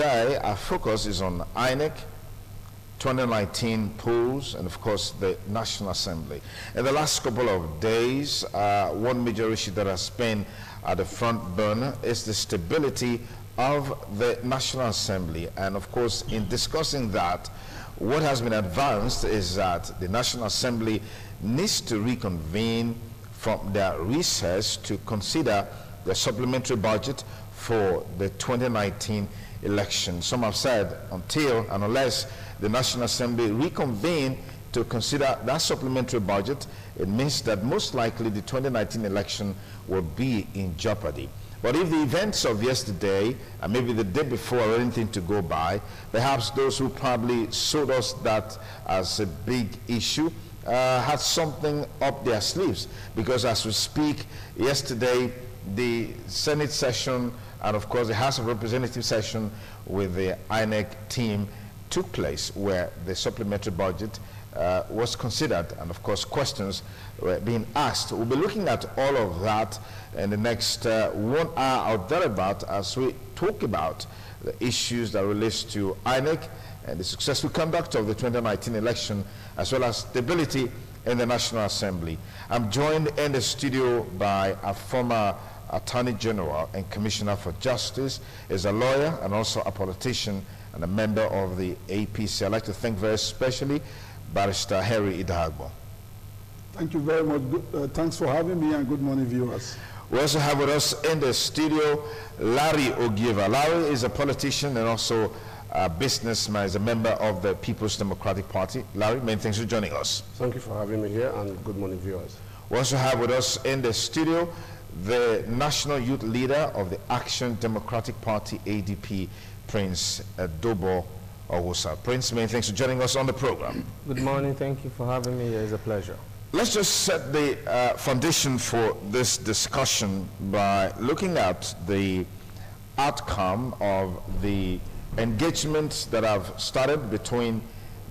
today our focus is on Inec, 2019 polls, and of course the National Assembly. In the last couple of days, one major issue that has been at the front burner is the stability of the National Assembly. And of course, in discussing that, what has been advanced is that the National Assembly needs to reconvene from their recess to consider the supplementary budget for the 2019 election. Some have said until and unless the National Assembly reconvene to consider that supplementary budget, it means that most likely the 2019 election will be in jeopardy. But if the events of yesterday and maybe the day before are anything to go by, perhaps those who probably sold us that as a big issue had something up their sleeves, because as we speak, yesterday the Senate session and of course the House of Representatives session with the Inec team took place, where the supplementary budget was considered, and of course questions were being asked. We'll be looking at all of that in the next 1 hour or thereabout as we talk about the issues that relates to Inec and the successful conduct of the 2019 election, as well as stability in the National Assembly. I'm joined in the studio by a former Attorney General and Commissioner for Justice, is a lawyer and also a politician and a member of the APC. I'd like to thank very especially Barrister Harry Idahagbo. Thank you very much. Thanks for having me, and good morning, viewers. We also have with us in the studio Larry Ogieva. Larry is a politician and also a businessman, is a member of the People's Democratic Party. Larry, many thanks for joining us. Thank you for having me here, and good morning, viewers. We also have with us in the studio the national youth leader of the Action Democratic Party, ADP, Prince Dobo Owusa. Prince, many thanks for joining us on the program. Good morning. Thank you for having me. It's a pleasure. Let's just set the foundation for this discussion by looking at the outcome of the engagements that have started between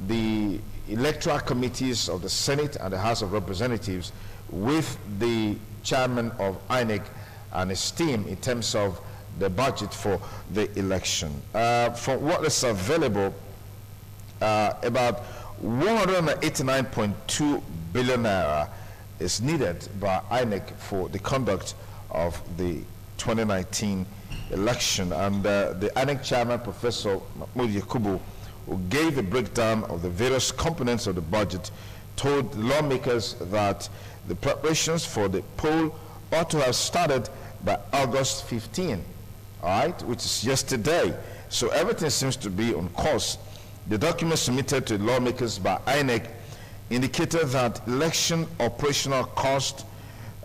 the electoral committees of the Senate and the House of Representatives with the chairman of Inec and his team in terms of the budget for the election. From what is available, about 189.2 billion naira is needed by Inec for the conduct of the 2019 election. And the Inec chairman, Professor Mahmoud Yakubu, who gave a breakdown of the various components of the budget, told lawmakers that the preparations for the poll ought to have started by August 15, all right, which is yesterday. So everything seems to be on course. The document submitted to lawmakers by Inec indicated that election operational cost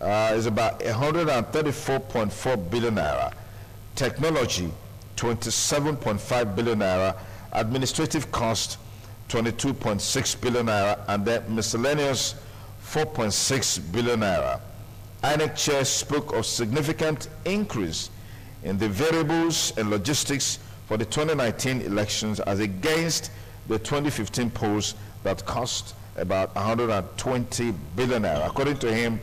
is about 134.4 billion naira, technology 27.5 billion naira, administrative cost 22.6 billion naira, and then miscellaneous 4.6 billion naira. Inec chair spoke of significant increase in the variables and logistics for the 2019 elections as against the 2015 polls that cost about 120 billion naira. According to him,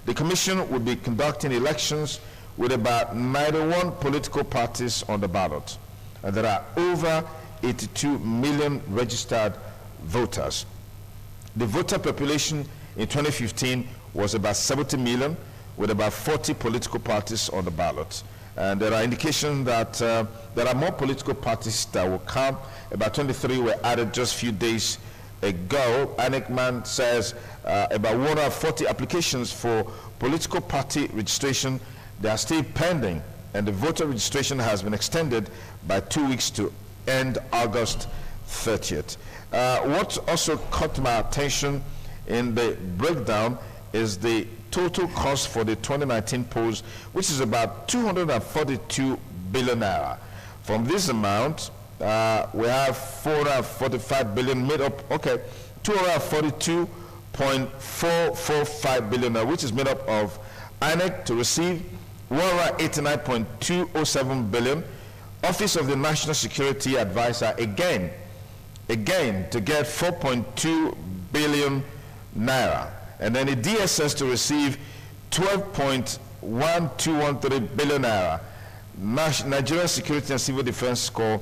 the commission would be conducting elections with about 91 political parties on the ballot, and there are over 82 million registered voters. The voter population in 2015 was about 70 million, with about 40 political parties on the ballot. And there are indications that there are more political parties that will come. About 23 were added just a few days ago. Inec man says about 140 applications for political party registration, they are still pending, and the voter registration has been extended by 2 weeks to end August 30th. What also caught my attention in the breakdown is the total cost for the 2019 polls, which is about 242 billion naira. From this amount, we have 445 billion made up, 242.445 billion naira, which is made up of Inec to receive 189.207 billion, Office of the National Security Advisor again to get 4.2 billion naira, and then the DSS to receive 12.1213 billion naira. Nigerian Security and Civil Defense Corps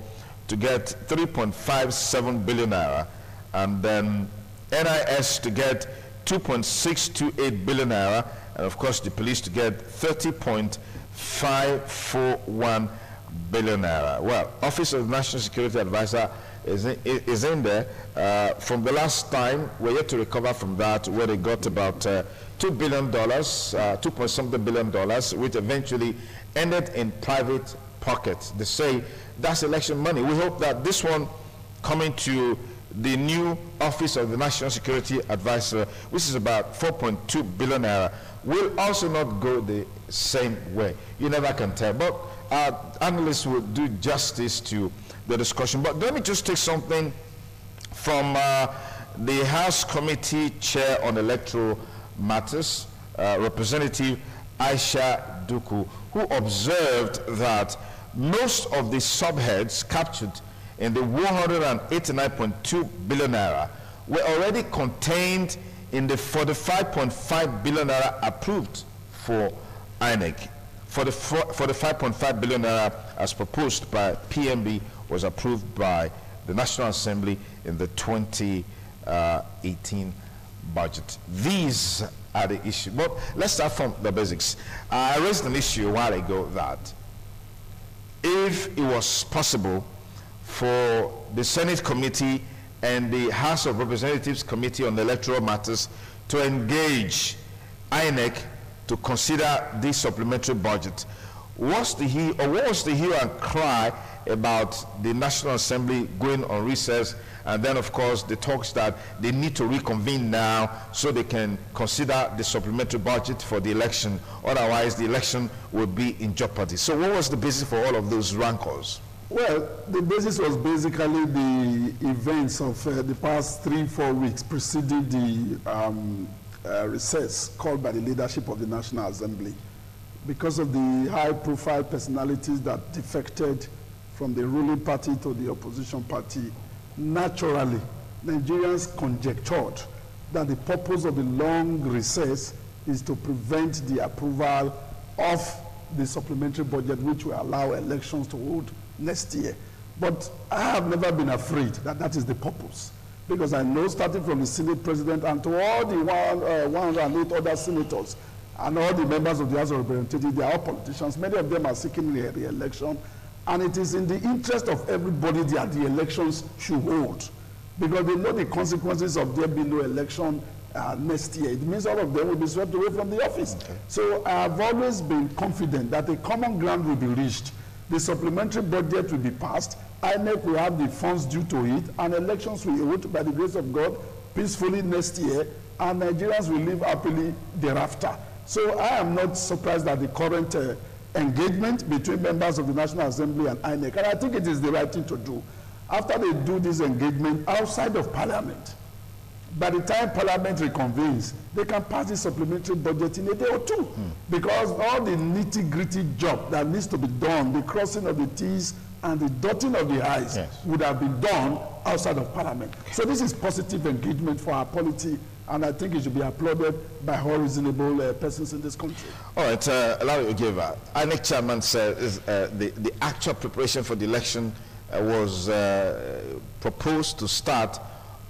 to get 3.57 billion naira, and then NIS to get 2.628 billion naira, and of course the police to get 30.541 billion naira. Well, Office of National Security Advisor is in there. From the last time, we're yet to recover from that, where they got about $2 billion, 2.something billion dollars, which eventually ended in private pockets. They say that's election money. We hope that this one coming to the new Office of the National Security Advisor, which is about 4.2 billion naira, will also not go the same way. You never can tell. But analysts will do justice to the discussion. But let me just take something from the House Committee Chair on Electoral Matters, Representative Aisha Duku, who observed that most of the subheads captured in the 189.2 billion naira were already contained in the 45.5 billion naira approved for Inec. For the 5.5 billion naira as proposed by PMB was approved by the National Assembly in the 2018 budget. These are the issues. But let's start from the basics. I raised an issue a while ago that if it was possible for the Senate Committee and the House of Representatives Committee on Electoral Matters to engage Inec to consider this supplementary budget, what was the hue and cry about the National Assembly going on recess, and then of course the talks that they need to reconvene now so they can consider the supplementary budget for the election, otherwise the election will be in jeopardy. So what was the basis for all of those rancors? Well, the basis was basically the events of the past 3-4 weeks preceding the recess called by the leadership of the National Assembly. Because of the high-profile personalities that defected from the ruling party to the opposition party, naturally, Nigerians conjectured that the purpose of the long recess is to prevent the approval of the supplementary budget, which will allow elections to hold next year. But I have never been afraid that that is the purpose, because I know, starting from the Senate President and to all the 108 other senators and all the members of the House of Representatives, they are all politicians. Many of them are seeking re-election, and it is in the interest of everybody that the elections should hold, because they know the consequences of there being no election next year. It means all of them will be swept away from the office. Okay. So I have always been confident that a common ground will be reached. The supplementary budget will be passed, INEC will have the funds due to it, and elections will hold by the grace of God peacefully next year, and Nigerians will live happily thereafter. So I am not surprised at the current engagement between members of the National Assembly and INEC, and I think it is the right thing to do. After they do this engagement outside of Parliament, by the time Parliament reconvenes, they can pass the supplementary budget in a day or two, because all the nitty-gritty job that needs to be done, the crossing of the T's and the dotting of the I's, would have been done outside of Parliament. So this is positive engagement for our polity, and I think it should be applauded by all reasonable persons in this country. All right, Larry Ogeva, INEC chairman says the actual preparation for the election was proposed to start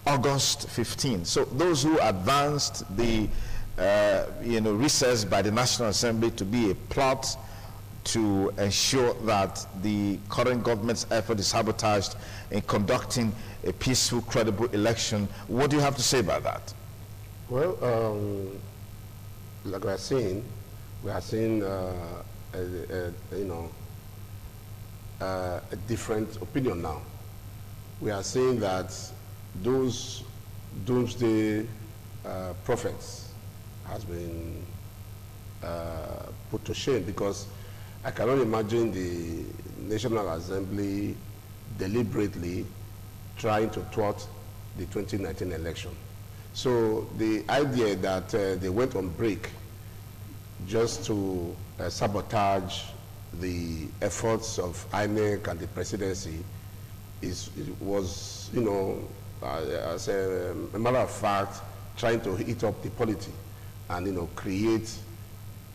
August 15. So those who advanced the recess by the National Assembly to be a plot to ensure that the current government's effort is sabotaged in conducting a peaceful, credible election. What do you have to say about that? Well, like we are seeing a different opinion now. We are seeing that those doomsday prophets has been put to shame, because I cannot imagine the National Assembly deliberately trying to thwart the 2019 election. So the idea that they went on break just to sabotage the efforts of INEC and the presidency was, as a matter of fact, trying to heat up the polity and, create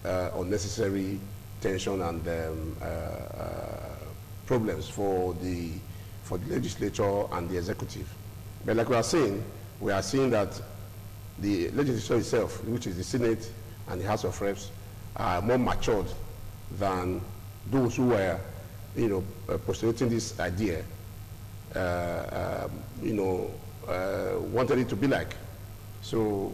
unnecessary tension and problems for for the legislature and the executive. But like we are saying that the legislature itself, which is the Senate and the House of Reps, are more matured than those who were, postulating this idea, wanted it to be like. So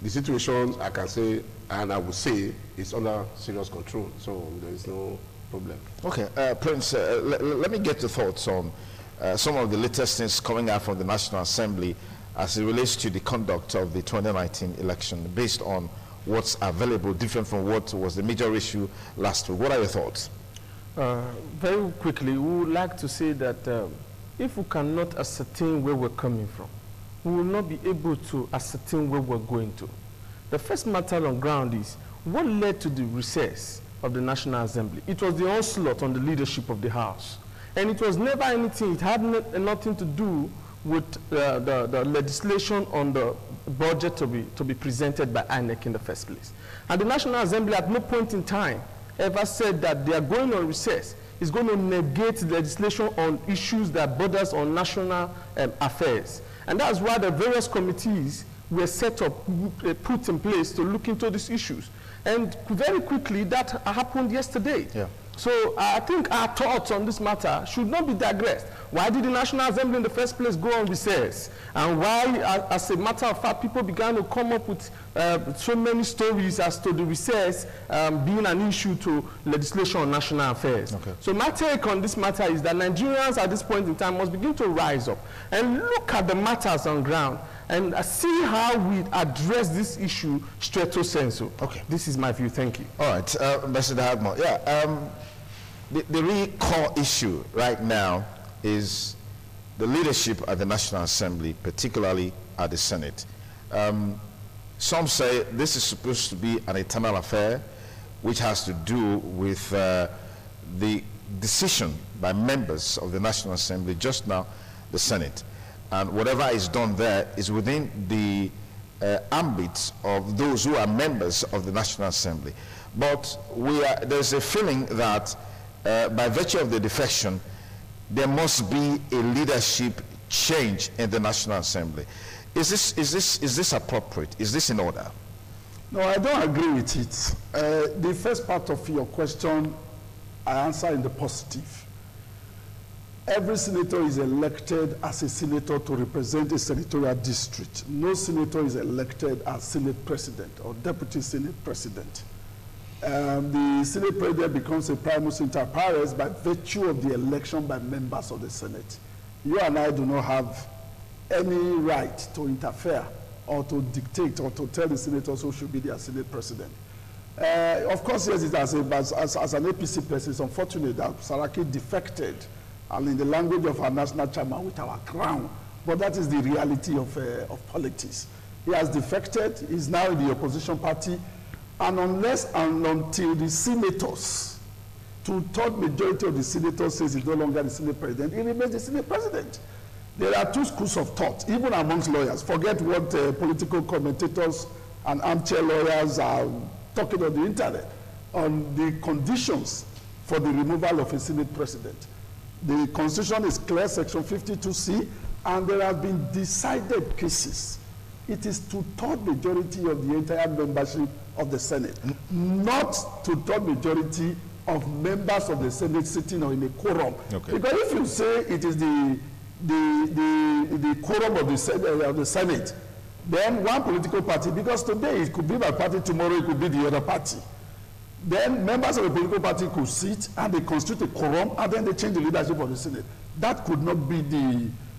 the situation, I can say, and I would say, is under serious control. So there is no problem. Okay, Prince, let me get your thoughts on some of the latest things coming out from the National Assembly as it relates to the conduct of the 2019 election, based on what's available, different from what was the major issue last week. What are your thoughts? Very quickly, we would like to say that if we cannot ascertain where we're coming from, we will not be able to ascertain where we're going to. The first matter on ground is what led to the recess of the National Assembly. It was the onslaught on the leadership of the House. And it was never anything, it had nothing to do with the legislation on the budget to be presented by Inec in the first place. And the National Assembly at no point in time ever said that they are going on recess is going to negate legislation on issues that borders on national affairs. And that's why the various committees were set up, put in place to look into these issues. And very quickly, that happened yesterday. Yeah. So I think our thoughts on this matter should not be digressed. Why did the National Assembly in the first place go on recess? And why, as a matter of fact, people began to come up with so many stories as to the recess being an issue to legislation on national affairs. Okay. So my take on this matter is that Nigerians at this point in time must begin to rise up and look at the matters on ground and see how we address this issue straight sensu. Okay. This is my view. Thank you. All right, Ambassador Hagmo. Yeah, the real core issue right now is the leadership at the National Assembly, particularly at the Senate. Some say this is supposed to be an eternal affair, which has to do with the decision by members of the National Assembly, just now the Senate. And whatever is done there is within the ambit of those who are members of the National Assembly. But there's a feeling that by virtue of the defection, there must be a leadership change in the National Assembly. Is this appropriate? Is this in order? No, I don't agree with it. The first part of your question, I answer in the positive. Every senator is elected as a senator to represent a senatorial district. No senator is elected as Senate President or Deputy Senate President. The Senate President becomes a primus inter pares by virtue of the election by members of the Senate. You and I do not have any right to interfere or to dictate or to tell the senators who should be their Senate President. Of course, yes, as an APC person, it's unfortunate that Saraki defected, and in the language of our national chairman, with our crown. But that is the reality of politics. He has defected, he's now in the opposition party, and unless and until the senators, two-thirds majority of the senators says he's no longer the Senate President, he remains the Senate President. There are two schools of thought, even amongst lawyers. Forget what political commentators and armchair lawyers are talking on the internet, on the conditions for the removal of a Senate President. The Constitution is clear, Section 52C, and there have been decided cases. It is two-thirds majority of the entire membership of the Senate, not two-thirds majority of members of the Senate sitting in a quorum. Okay. Because if you say it is the quorum of the Senate, then one political party, because today it could be my party, tomorrow it could be the other party. Then members of the political party could sit and they constitute a quorum and then they change the leadership of the Senate. That could not be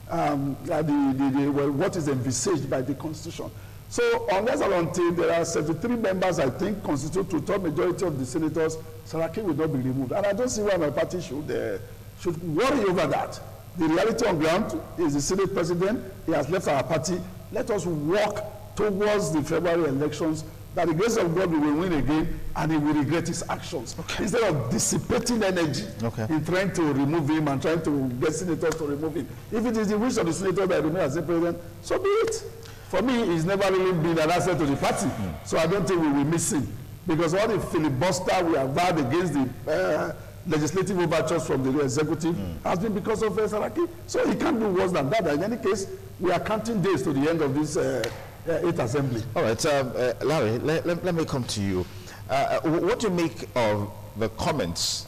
what is envisaged by the Constitution. So unless or until there are 73 members, I think, constitute two-thirds majority of the senators, Saraki will not be removed. And I don't see why my party should worry over that. The reality on ground is the Senate President, he has left our party. Let us walk towards the February elections, that the grace of God will win again and he will regret his actions. Okay. Instead of dissipating energy in trying to remove him and trying to get senators to remove him. If it is the wish of the senator that remain as the president, so be it. For me, he's never really been an asset to the party. So I don't think we will miss him. Because all the filibuster we have vowed against the legislative overtures from the executive has been because of Saraki. So he can't do worse than that. In any case, we are counting days to the end of this 8th assembly. All right, Larry, let me come to you. What do you make of the comments,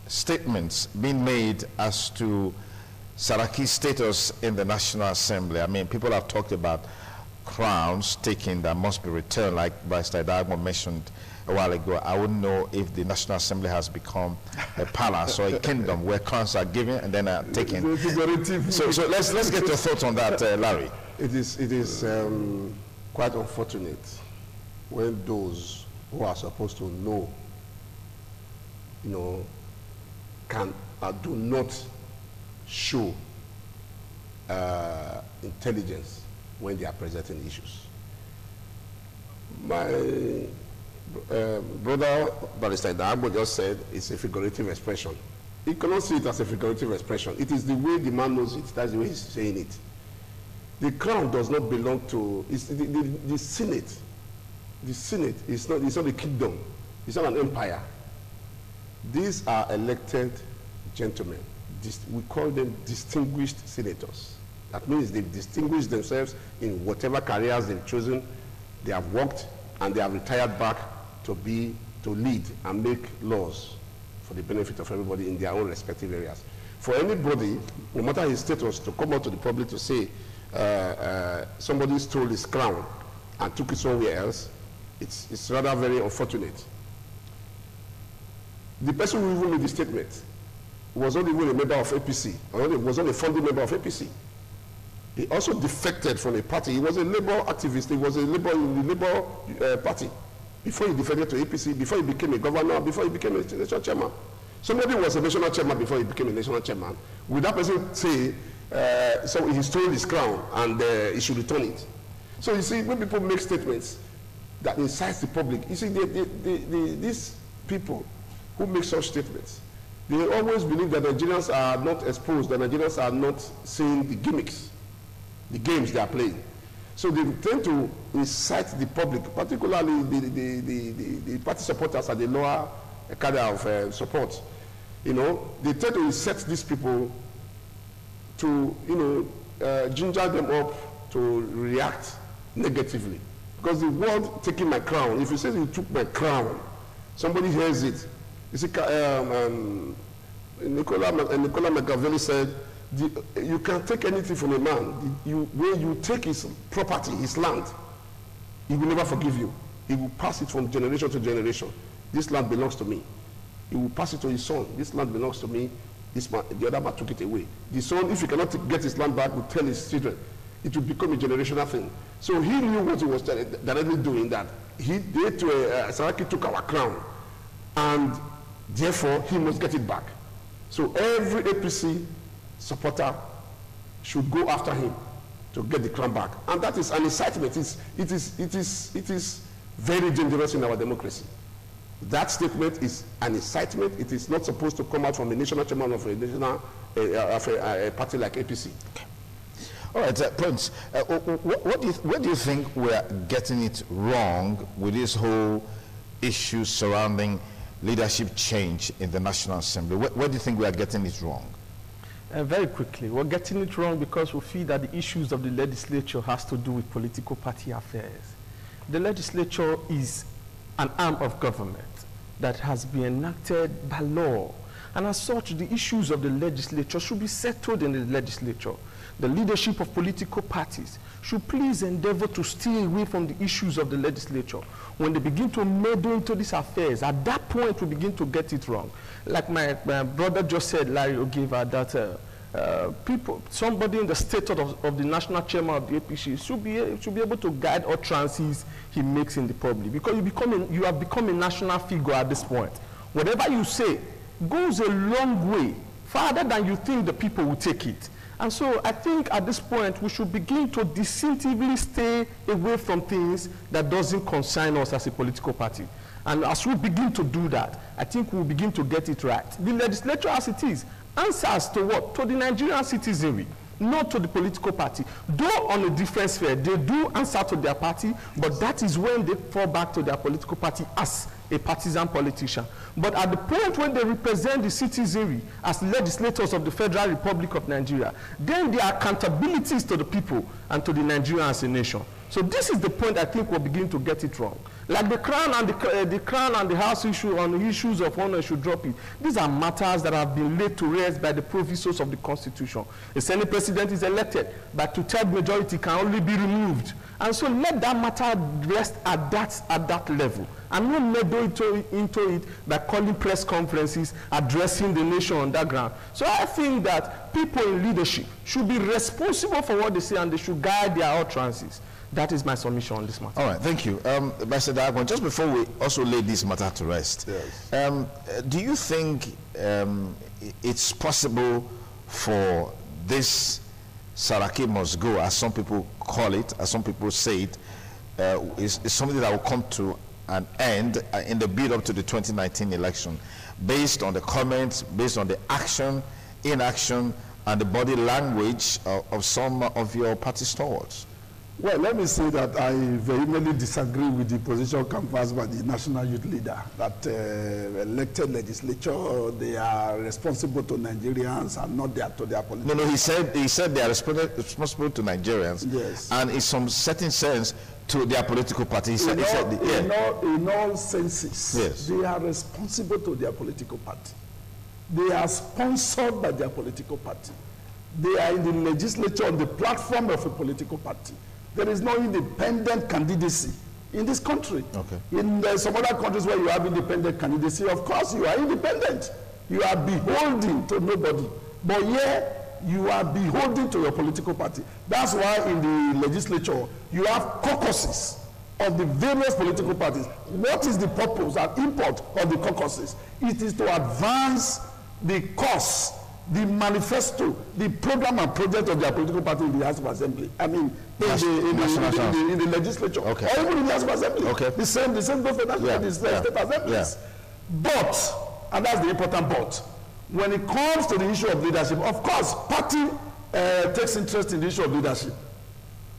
statements being made as to Saraki's status in the National Assembly? I mean, people have talked about crowns taken that must be returned, like Barrister Idagmo mentioned a while ago. I wouldn't know if the National Assembly has become a palace or a kingdom where crowns are given and then are taken. So let's get your thoughts on that, Larry. It is quite unfortunate when those who are supposed to know, do not show intelligence when they are presenting issues. My brother Barrister Idagmo just said it's a figurative expression. You cannot see it as a figurative expression. It is the way the man knows it. That's the way he's saying it. The crown does not belong to the Senate. The Senate is not a kingdom. It's not an empire. These are elected gentlemen. We call them distinguished senators. That means they've distinguished themselves in whatever careers they've chosen. They have worked and they have retired back to lead and make laws for the benefit of everybody in their own respective areas. For anybody, no matter his status, to come out to the public to say somebody stole his crown and took it somewhere else, it's rather very unfortunate. The person who even made the statement was not even a member of APC, or was not a founding member of APC. He also defected from a party. He was a labor activist. He was a labor in the labor party before he defected to APC, before he became a governor, before he became a national chairman. Somebody was a national chairman before he became a national chairman. Would that person say, so he stole his crown and he should return it? So you see, when people make statements that incites the public, you see, these people who make such statements, they always believe that Nigerians are not exposed, that Nigerians are not seeing the gimmicks, the games they are playing. So they tend to incite the public, particularly the party supporters at the lower cadre of support. They tend to incite these people to, ginger them up to react negatively. Because the word taking my crown, if you say you took my crown, somebody hears it. You see, Nicola Machiavelli said, you can take anything from a man. When you take his property, his land, he will never forgive you. He will pass it from generation to generation. This land belongs to me. He will pass it to his son. This land belongs to me. This man, the other man took it away. The son, if he cannot get his land back, will tell his children. It will become a generational thing. So he knew what he was directly doing, that Saraki took our crown, and therefore he must get it back. So every APC supporter should go after him to get the crown back. And that is an incitement. It is very dangerous in our democracy. That statement is an incitement. It is not supposed to come out from the national chairman of a party like APC. Okay. All right, Prince, where do you think we're getting it wrong with this whole issue surrounding leadership change in the National Assembly? Where do you think we are getting it wrong? Very quickly, we're getting it wrong because we feel that the issues of the legislature has to do with political party affairs. The legislature is an arm of government that has been enacted by law. And as such, the issues of the legislature should be settled in the legislature. The leadership of political parties should please endeavor to stay away from the issues of the legislature. When they begin to meddle into these affairs, at that point we begin to get it wrong. Like my brother just said, Larry Ogeva, that somebody in the status of the national chairman of the APC should be able to guide utterances he makes in the public, because you have become a national figure at this point. Whatever you say goes a long way, farther than you think the people will take it. And so I think at this point we should begin to distinctively stay away from things that doesn't concern us as a political party. And as we begin to do that, I think we'll begin to get it right. The legislature as it is answers to what? To the Nigerian citizenry, not to the political party. Though on a different sphere, they do answer to their party, but that is when they fall back to their political party as a partisan politician. But at the point when they represent the citizenry as legislators of the Federal Republic of Nigeria, then their accountability is to the people and to the Nigeria as a nation. So this is the point I think we're beginning to get it wrong. Like the crown and the crown and the house issue on the issues of honor should drop it. These are matters that have been laid to rest by the provisos of the Constitution. A Senate president is elected, but two-thirds majority can only be removed. And so let that matter rest at that level. And not meddle into it by calling press conferences, addressing the nation on that ground. So I think that people in leadership should be responsible for what they say and they should guide their utterances. That is my submission on this matter. All right, thank you. Mr. Dagwan, just before we also lay this matter to rest, yes. Do you think it's possible for this Saraki must go, as some people call it, as some people say it, is something that will come to an end in the build up to the 2019 election, based on the comments, based on the action, inaction, and the body language of some of your party stalwarts? Well, let me say that I vehemently disagree with the position canvassed by the national youth leader that elected legislature, they are responsible to Nigerians and not to their politics. No, he said they are responsible to Nigerians, yes, and in some certain sense to their political party. In all senses, yes, they are responsible to their political party. They are sponsored by their political party. They are in the legislature on the platform of a political party. There is no independent candidacy in this country. Okay. In some other countries where you have independent candidacy, of course you are independent. You are beholden to nobody. But here, you are beholden to your political party. That's why in the legislature, you have caucuses of the various political parties. What is the purpose and import of the caucuses? It is to advance the cause, the manifesto, the program and project of their political party in the House of Assembly. I mean, in the legislature, okay, or even in the House of Assembly. Okay. The same goes for the state assemblies. Yeah. But, and that's the important but, when it comes to the issue of leadership, of course, party takes interest in the issue of leadership.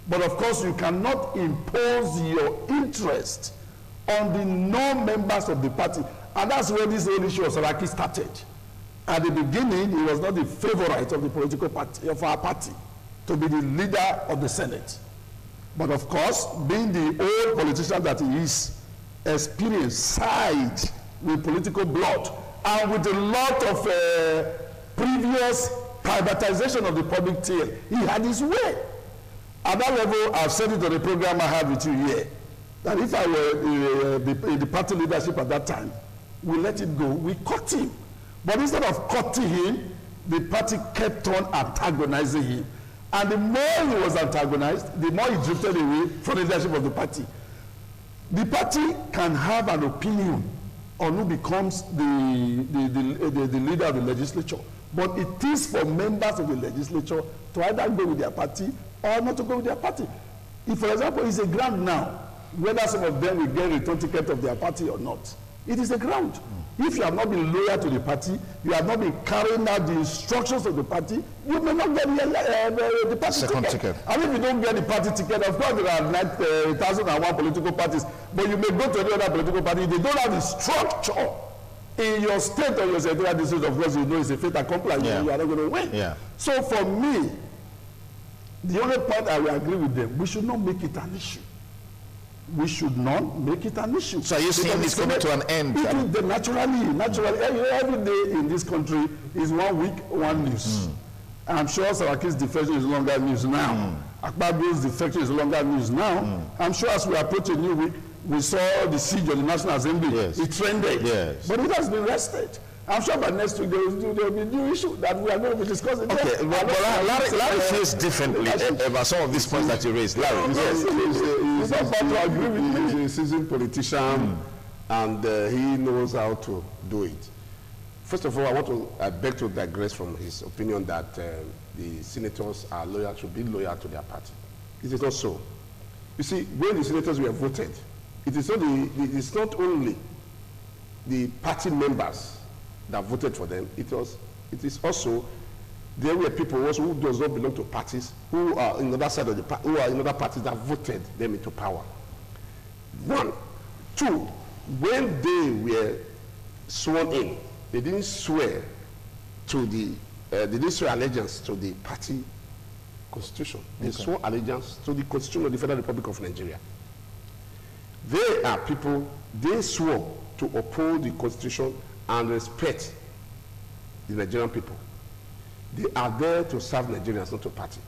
But of course, you cannot impose your interest on the non-members of the party. And that's where this whole issue of Saraki started. At the beginning, he was not the favorite of the political party, of our party, to be the leader of the Senate. But of course, being the old politician that he is, experienced, side with political blood, and with a lot of previous privatization of the public till, he had his way. At that level, I've said it on the program I had with you here, that if I were the party leadership at that time, we let it go, we cut him. But instead of cutting him, the party kept on antagonizing him. And the more he was antagonized, the more he drifted away from the leadership of the party. The party can have an opinion on who becomes the leader of the legislature. But it is for members of the legislature to either go with their party or not to go with their party. If, for example, it's a ground now, whether some of them will get a return ticket of their party or not, it is a ground. If you have not been loyal to the party, you have not been carrying out the instructions of the party, you may not get the party ticket. And if you don't get the party ticket, of course there are 1,001 political parties, but you may go to any other political party. They don't have the structure in your state or your secretarial district. Of course, you know it's a fait accompli. You are not going to win. Yeah. So for me, the only point I will agree with them, we should not make it an issue. We should not make it an issue. So are you saying it's coming to an end? Naturally, every day in this country is 1 week, one news. I'm sure Saraki's defection is longer news now. Akpabio's defection is longer news now. I'm sure as we approach a new week, we saw the siege of the National Assembly. Yes. It trended. Yes. But it has been rested. I'm sure by next week there will be a new issue that we are going to be discussing. Okay, but Larry feels differently about some of these points that you raised. Larry, he's a seasoned politician, and he knows how to do it. First of all, I beg to digress from his opinion that the senators are loyal, should be loyal to their party. It is not so. You see, when the senators were voted, it is not only the party members that voted for them, it is also, there were people also who does not belong to parties, who are in other side of who are in other parties that voted them into power. 1. 2, when they were sworn in, they didn't swear to they didn't swear allegiance to the party constitution. They swore allegiance to the Constitution of the Federal Republic of Nigeria. They are people, they swore to uphold the Constitution and respect the Nigerian people. They are there to serve Nigerians, not to party.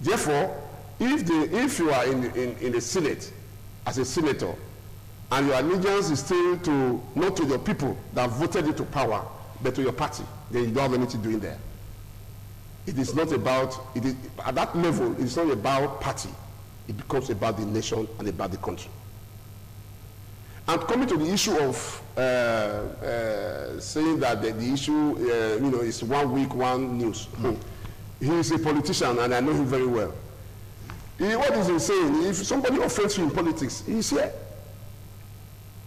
Therefore, if you are in the Senate as a senator, and your allegiance is still to not to your people that voted you to power, but to your party, then you don't have anything doing there. It is not about, at that level, it's not about party. It becomes about the nation and about the country. And coming to the issue of saying that the issue, is 1 week, one news. He is a politician, and I know him very well. What is he saying? If somebody offends you in politics, he's here.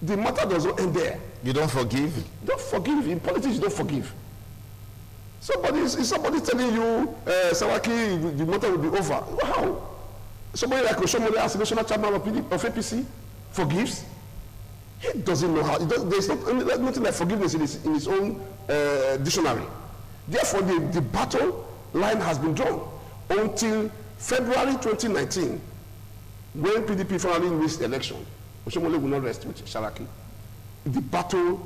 The matter does not end there. You don't forgive? Don't forgive. In politics, you don't forgive. Is somebody telling you, Saraki, the matter will be over? How? Somebody like Oshomole as national chairman of APC forgives? He doesn't know how. There's nothing like forgiveness in his own dictionary. Therefore, the battle line has been drawn until February 2019, when PDP finally wins the election. Oshomole will not rest with Saraki. The battle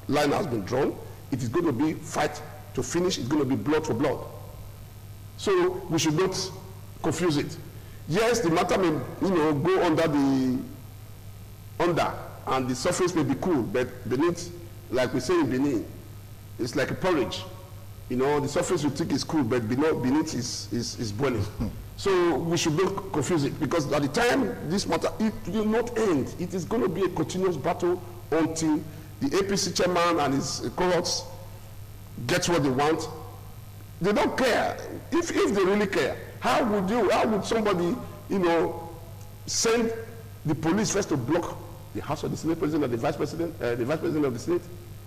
line has been drawn. It is going to be fight to finish. It's going to be blood for blood. So we should not confuse it. Yes, the matter may go under, and the surface may be cool, but beneath, like we say in Benin, it's like a porridge. The surface you think is cool, but beneath is boiling. So we should not confuse it, because at the time this matter, it will not end. It is going to be a continuous battle until the APC chairman and his cohorts get what they want. They don't care. If they really care, how would somebody, send the police first to block the House of the Senate President and the Vice President of the Senate?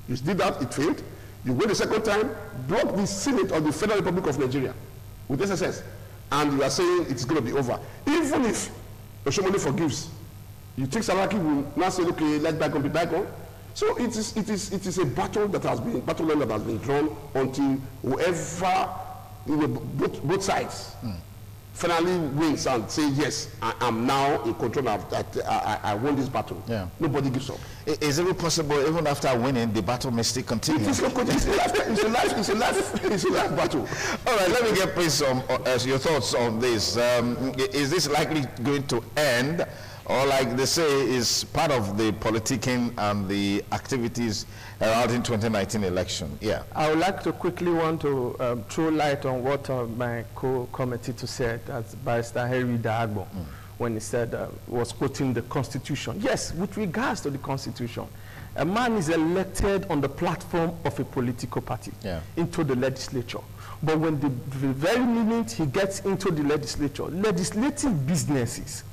You did that, it failed. You go the second time, block the Senate of the Federal Republic of Nigeria with SSS, and you are saying it's going to be over. Even if Oshomole forgives, you think Saraki will now say, okay, let bygone be bygone. So it is a battle line that has been drawn until whoever, both sides finally wins and say, yes, I am now in control of that. I won this battle. Yeah. Nobody gives up. Is it possible even after winning, the battle may still continue? It's a life battle. All right, let me get please your thoughts on this. Is this likely going to end, or like they say, is part of the politicking and the activities around in 2019 election? Yeah. I would like to quickly want to throw light on what my co-committee said, as Barrister Henry Dagbo, when he said, was quoting the Constitution. Yes, with regards to the Constitution, a man is elected on the platform of a political party into the legislature. But when the very minute he gets into the legislature, legislative businesses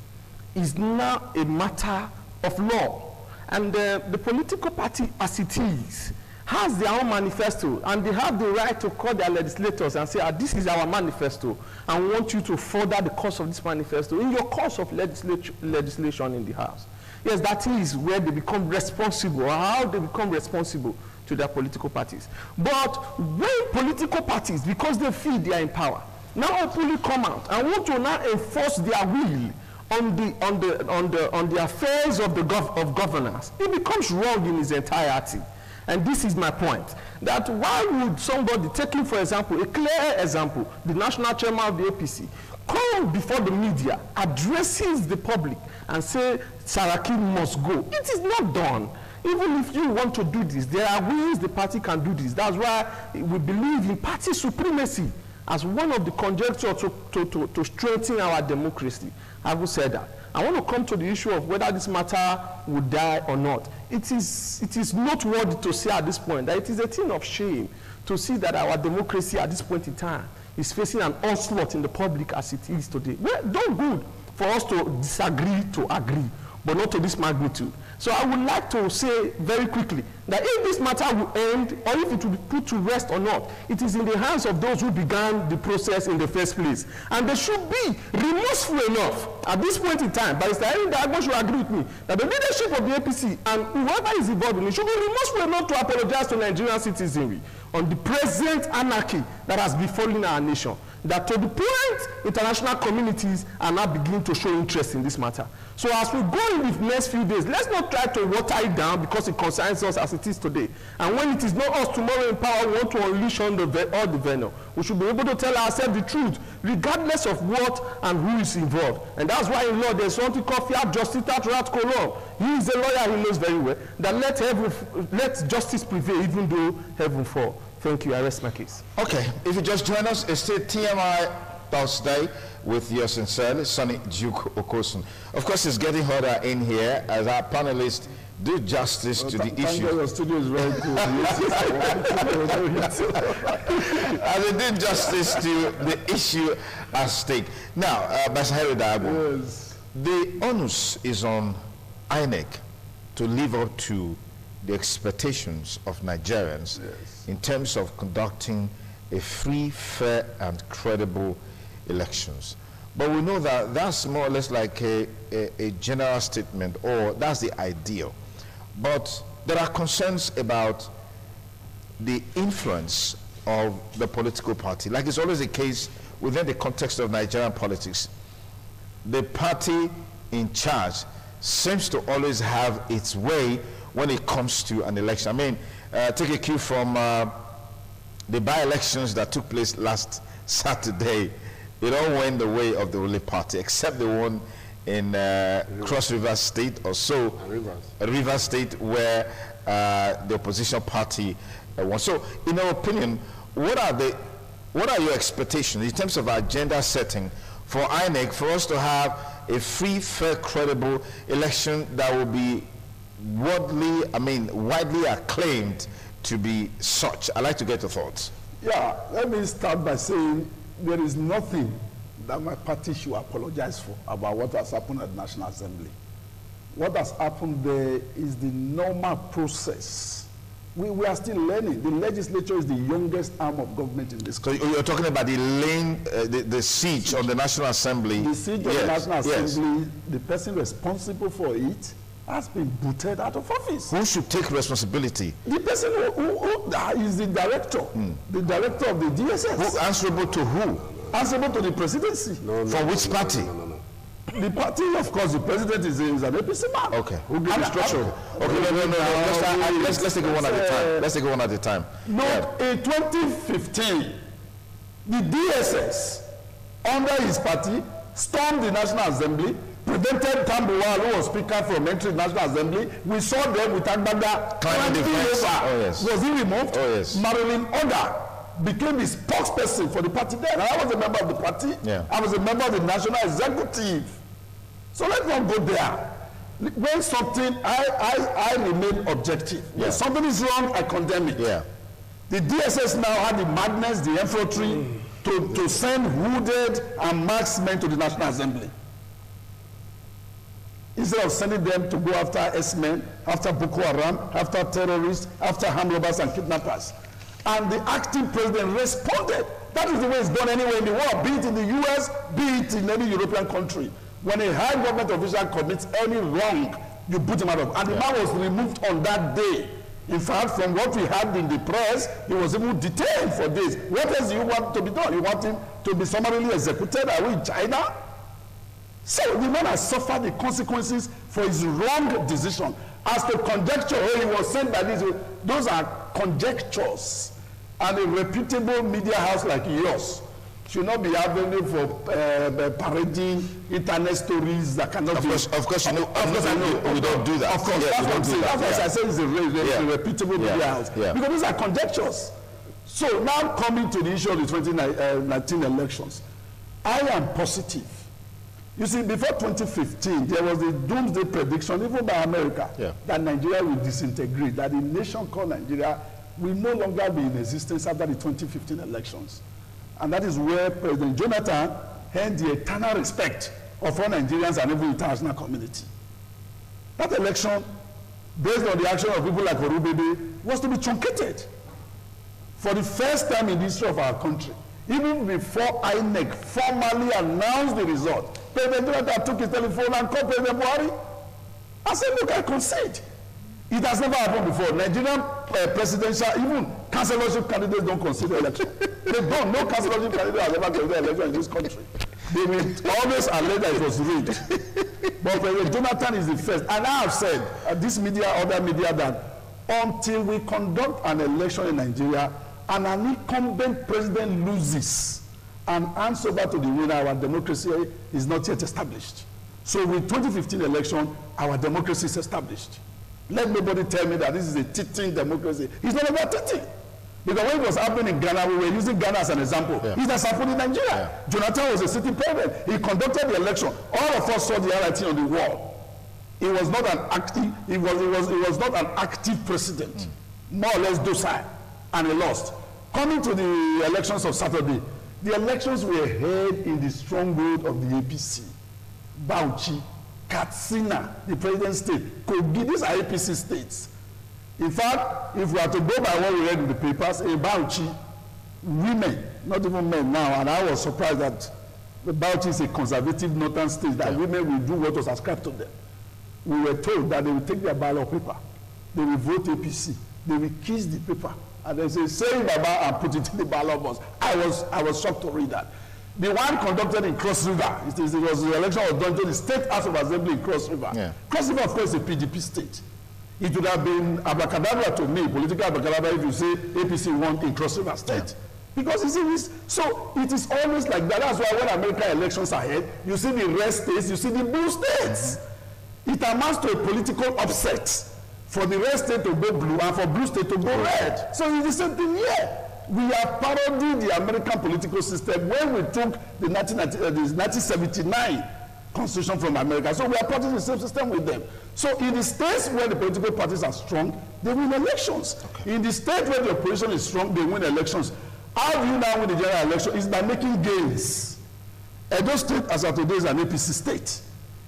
is now a matter of law. And the political party, as it is, has their own manifesto, and they have the right to call their legislators and say, this is our manifesto, and we want you to further the course of this manifesto in your course of legislation in the House. Yes, that is where they become responsible, or how they become responsible to their political parties. But when political parties, because they feel they are in power, now openly come out and want to now enforce their will on the affairs of governance, it becomes wrong in its entirety. And this is my point, that why would somebody, taking for example, a clear example, the national chairman of the APC, come before the media, addresses the public and say Saraki must go? It is not done. Even if you want to do this, there are ways the party can do this. That's why we believe in party supremacy as one of the conjectures to strengthen our democracy. I will say that. I want to come to the issue of whether this matter would die or not. It is noteworthy to say at this point that it is a thing of shame to see that our democracy at this point in time is facing an onslaught in the public as it is today. Well, not good for us to disagree to agree, but not to this magnitude. So I would like to say very quickly that if this matter will end, or if it will be put to rest or not, it is in the hands of those who began the process in the first place. And they should be remorseful enough at this point in time. Barrister Erin Dagbo should agree with me that the leadership of the APC and whoever is involved in it should be remorseful enough to apologize to Nigerian citizenry on the present anarchy that has befallen our nation. That to the point, international communities are now beginning to show interest in this matter. So as we go in the next few days, let's not try to water it down because it concerns us as it is today. And when it is not us tomorrow in power, we want to unleash on all the venom. We should be able to tell ourselves the truth, regardless of what and who is involved. And that's why in law there's something called fiat justitia rat colon. He is a lawyer, he knows very well, that let justice prevail even though heaven fall. Thank you. I rest my case. Okay. If you just join us, it's still TMI Thursday with yours sincerely, Sonny Duke Okosun. Of course, it's getting hotter in here as our panelists do justice to the issue. Your studio is very cool. As they do justice to the issue at stake. Now, Barrister Dagbo, Yes. the onus is on Inec to live up to the expectations of Nigerians in terms of conducting a free, fair, and credible elections. But we know that that's more or less like a general statement, or that's the ideal. But there are concerns about the influence of the political party. Like it's always the case within the context of Nigerian politics. The party in charge seems to always have its way when it comes to an election. I mean, take a cue from the by-elections that took place last Saturday. It all went the way of the ruling party, except the one in Cross River State or so, River State, where the opposition party won. So, in our opinion, what are your expectations in terms of agenda setting for INEC for us to have a free, fair, credible election that will be widely acclaimed to be such? I'd like to get your thoughts. Yeah, let me start by saying there is nothing that my party should apologize for about what has happened at the National Assembly. What has happened there is the normal process. We are still learning. The legislature is the youngest arm of government in this country. So you're talking about the siege on the National Assembly. The siege of the National Assembly, the person responsible for it has been booted out of office. Who should take responsibility? The person who is the director, the director of the DSS. Who answerable to who? Answerable to the presidency. For which party? The party, of course, the president is an APC man. Okay. Who gave instruction? Okay, no. Let's take it one at a time. Let's take it one at a time. No, in 2015, the DSS, under his party, stormed the National Assembly, prevented Tambuwal, who was speaker from entering the National Assembly. We saw them with Agbada climbing the fence. Oh, yes. Was he removed? Oh, yes. Marilyn Oda became the spokesperson for the party then. I was a member of the party. Yeah. I was a member of the National Executive. So let's not go there. When something, I remain objective. Yeah. When something is wrong, I condemn it. Yeah. The DSS now had the madness, the effrontery to send wounded and marksmen to the National Assembly. Instead of sending them to go after S-men, after Boko Haram, after terrorists, after armed robbers and kidnappers. And the acting president responded. That is the way it's done anywhere in the world, be it in the US, be it in any European country. When a high government official commits any wrong, you put him out of. And the man was removed on that day. In fact, from what we had in the press, he was even detained for days. What else do you want to be done? You want him to be summarily executed? Are we in China? So the man has suffered the consequences for his wrong decision. As to conjecture, he was sent by this, those are conjectures. And a reputable media house like yours should not be avenue for parading internet stories that cannot be. Of course, you know, we don't do that. Of course, yes, that's what I'm saying. That's why I say it's a reputable media house. Yeah. Because these are conjectures. So now coming to the issue of the 2019 elections, I am positive. You see, before 2015, there was a doomsday prediction, even by America, that Nigeria will disintegrate, that a nation called Nigeria will no longer be in existence after the 2015 elections. And that is where President Jonathan earned the eternal respect of all Nigerians and even the international community. That election, based on the action of people like Orubebe, was to be truncated. For the first time in the history of our country, even before Inec formally announced the result, President Jonathan took his telephone and called President Buhari. I said, look, I concede. It has never happened before. Nigerian presidential, even councillorship candidates don't consider election. They don't. No councillorship candidate has ever considered election in this country. They will always allege that it was rigged. But President Jonathan is the first. And I have said, this media, other media, that until we conduct an election in Nigeria and an incumbent president loses and hands over to the winner, our democracy is not yet established. So with 2015 election, our democracy is established. Let nobody tell me that this is a teaching democracy. It's not about teaching. Because when it was happening in Ghana, we were using Ghana as an example. Yeah. It's not happening in Nigeria. Yeah. Jonathan was a sitting president. He conducted the election. All of us saw the writing on the wall. He was not an active. He was not an active president. More or less docile, and he lost. Coming to the elections of Saturday, the elections were held in the stronghold of the APC. Bauchi, Katsina, the president's state, Kogi, these are APC states. In fact, if we are to go by what we read in the papers, in Bauchi, women, not even men now, and I was surprised that Bauchi is a conservative northern state, that women will do what was ascribed to them. We were told that they will take their ballot paper, they will vote APC, they will kiss the paper, and they say Baba and put it in the ballot box. I was shocked to read that. The one conducted in Cross River, it was the election was done to the State House of Assembly in Cross River. Yeah. Cross River, of course, is a PDP state. It would have been abracadabra to me, political abracadabra, if you say APC won in Cross River state. Yeah. Because you see this, so it is always like that. That's why when American elections are held, you see the red states, you see the blue states. It amounts to a political upset for the red state to go blue and for blue state to go red. So it's the same thing here. We have parodied the American political system when we took the 1979 constitution from America. So we are parodying the same system with them. So in the states where the political parties are strong, they win elections. Okay. In the state where the opposition is strong, they win elections. How do you now win the general election? Is by making gains. Edo State, as of today, is an APC state.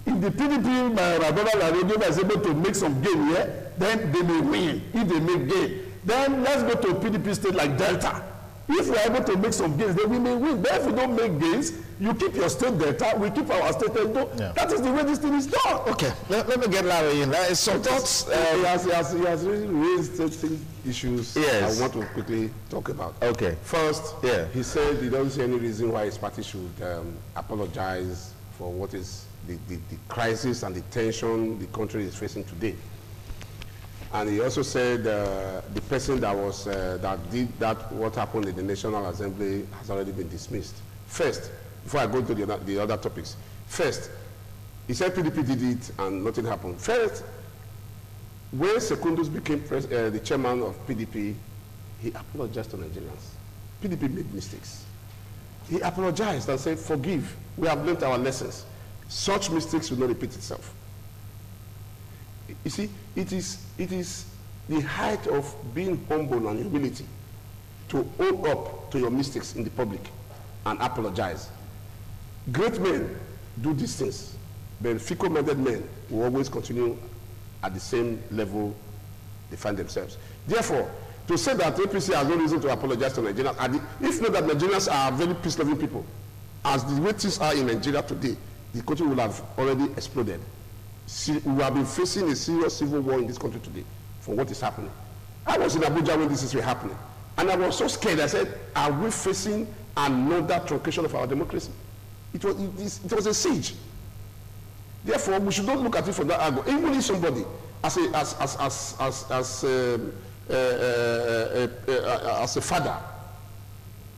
If the PDP, my brother Laredo, is able to make some gain here, then they may win if they make gain. Then let's go to a PDP state like Delta. If we are able to make some gains, then we may win. But if we don't make gains, you keep your state Delta, we keep our state Edo. Yeah. That is the way this thing is done. Okay, let me get Larry in. Some thoughts. He has really raised certain issues I want to quickly talk about. Okay. First, he said he doesn't see any reason why his party should apologize for what is the crisis and the tension the country is facing today. And he also said the person that was that did that what happened in the National Assembly has already been dismissed. First, before I go to the other topics, first, he said PDP did it and nothing happened. First, when Secondus became the chairman of PDP, he apologized to Nigerians. PDP made mistakes. He apologized and said, forgive, we have learned our lessons. Such mistakes will not repeat itself. You see, it is the height of being humble and humility to own up to your mistakes in the public and apologize. Great men do these things, but fickle-minded men will always continue at the same level they find themselves. Therefore, to say that APC has no reason to apologize to Nigerians, if not that Nigerians are very peace-loving people, as the way things are in Nigeria today, the country will have already exploded. We have been facing a serious civil war in this country today for what is happening. I was in Abuja when this is happening, and I was so scared. I said, are we facing another truncation of our democracy? It was a siege. Therefore, we should not look at it from that angle. Even if somebody, as a father,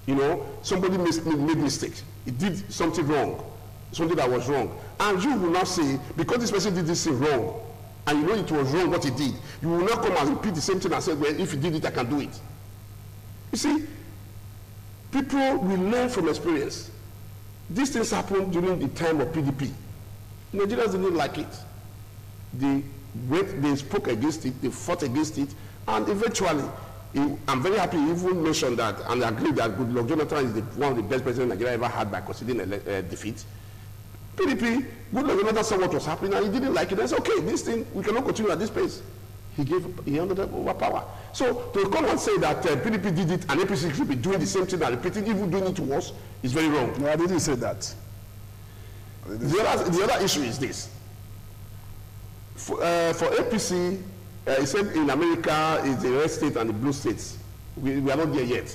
you know, somebody made mistakes. He did something wrong, something that was wrong. And you will not say, because this person did this thing wrong, and you know it was wrong what he did, you will not come and repeat the same thing and say, well, if he did it, I can do it. You see, people will learn from experience. These things happened during the time of PDP. Nigerians didn't like it. They spoke against it, they fought against it, and eventually, I'm very happy he even mentioned that and agreed that Goodluck Jonathan is one of the best presidents Nigeria ever had by conceding defeat. PDP, Goodluck Jonathan saw what was happening and he didn't like it. He said, okay, this thing, we cannot continue at this pace. He handed over power. So to come and say that PDP did it and APC should be doing the same thing and repeating, even doing it worse, is very wrong. No, I didn't say that. The other issue is this. For APC, he said in America is the red state and the blue states. We are not there yet.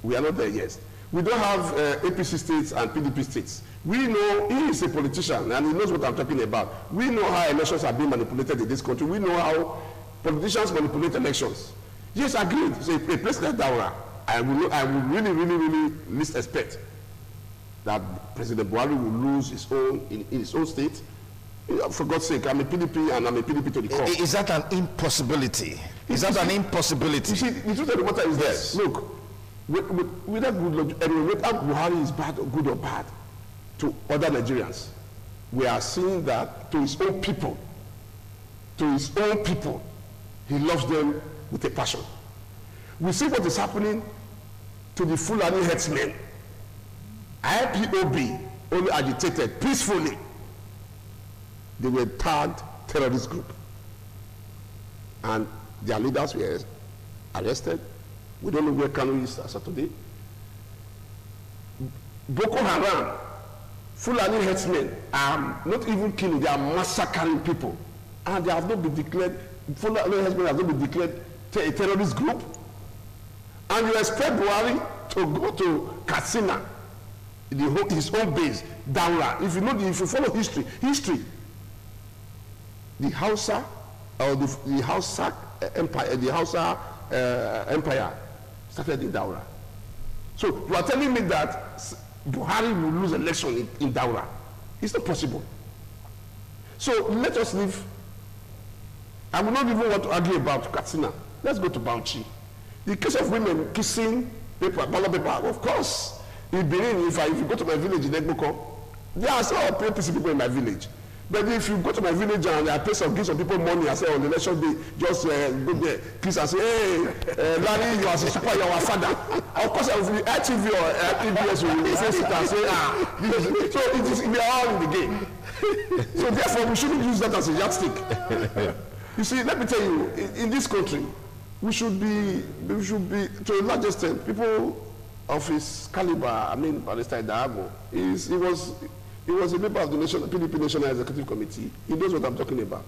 We are not there yet. We don't have APC states and PDP states. We know he is a politician and he knows what I'm talking about. We know how elections are being manipulated in this country. We know how politicians manipulate elections. Yes, agreed. So a place like Daura, I would really least expect that President Buhari will lose his own in his own state. For God's sake, I'm a PDP and I'm a PDP to the core. Is that an impossibility? Is that an impossibility? You see, the truth of the matter is this. Look, whether Buhari is bad or good or bad to other Nigerians, we are seeing that to his own people, he loves them with a passion. We see what is happening to the Fulani herdsmen. IPOB only agitated peacefully. They were tagged terrorist group. And their leaders were arrested. We don't know where Kanu is as of today. Boko Haram, Fulani herdsmen are not even killing, they are massacring people. And they have not been declared, Fulani herdsmen have not been declared a terrorist group. And you expect Buhari to go to Katsina, his own base, Daura. If you follow history, the Hausa or the Hausa Empire, Empire started in Daura. So you are telling me that Buhari will lose election in Daura? It's not possible. So let us leave. I will not even want to argue about Katsina. Let's go to Bauchi. The case of women kissing paper, ballot paper, of course. In Benin, if you go to my village in Egboko, there are some APC people in my village. But if you go to my village and I pay give some people money, I say on the election day, just go there, kiss and say, hey, Larry, you are a super, you are a father. Of course, I will be ITV or PBS will face it and say, so we are all in the game. So therefore, we shouldn't use that as a yardstick. You see, let me tell you, in this country, we should be, to a large extent, people of his caliber, I mean, Barrister Idahago, he was a member of the PDP National Executive Committee. He knows what I'm talking about.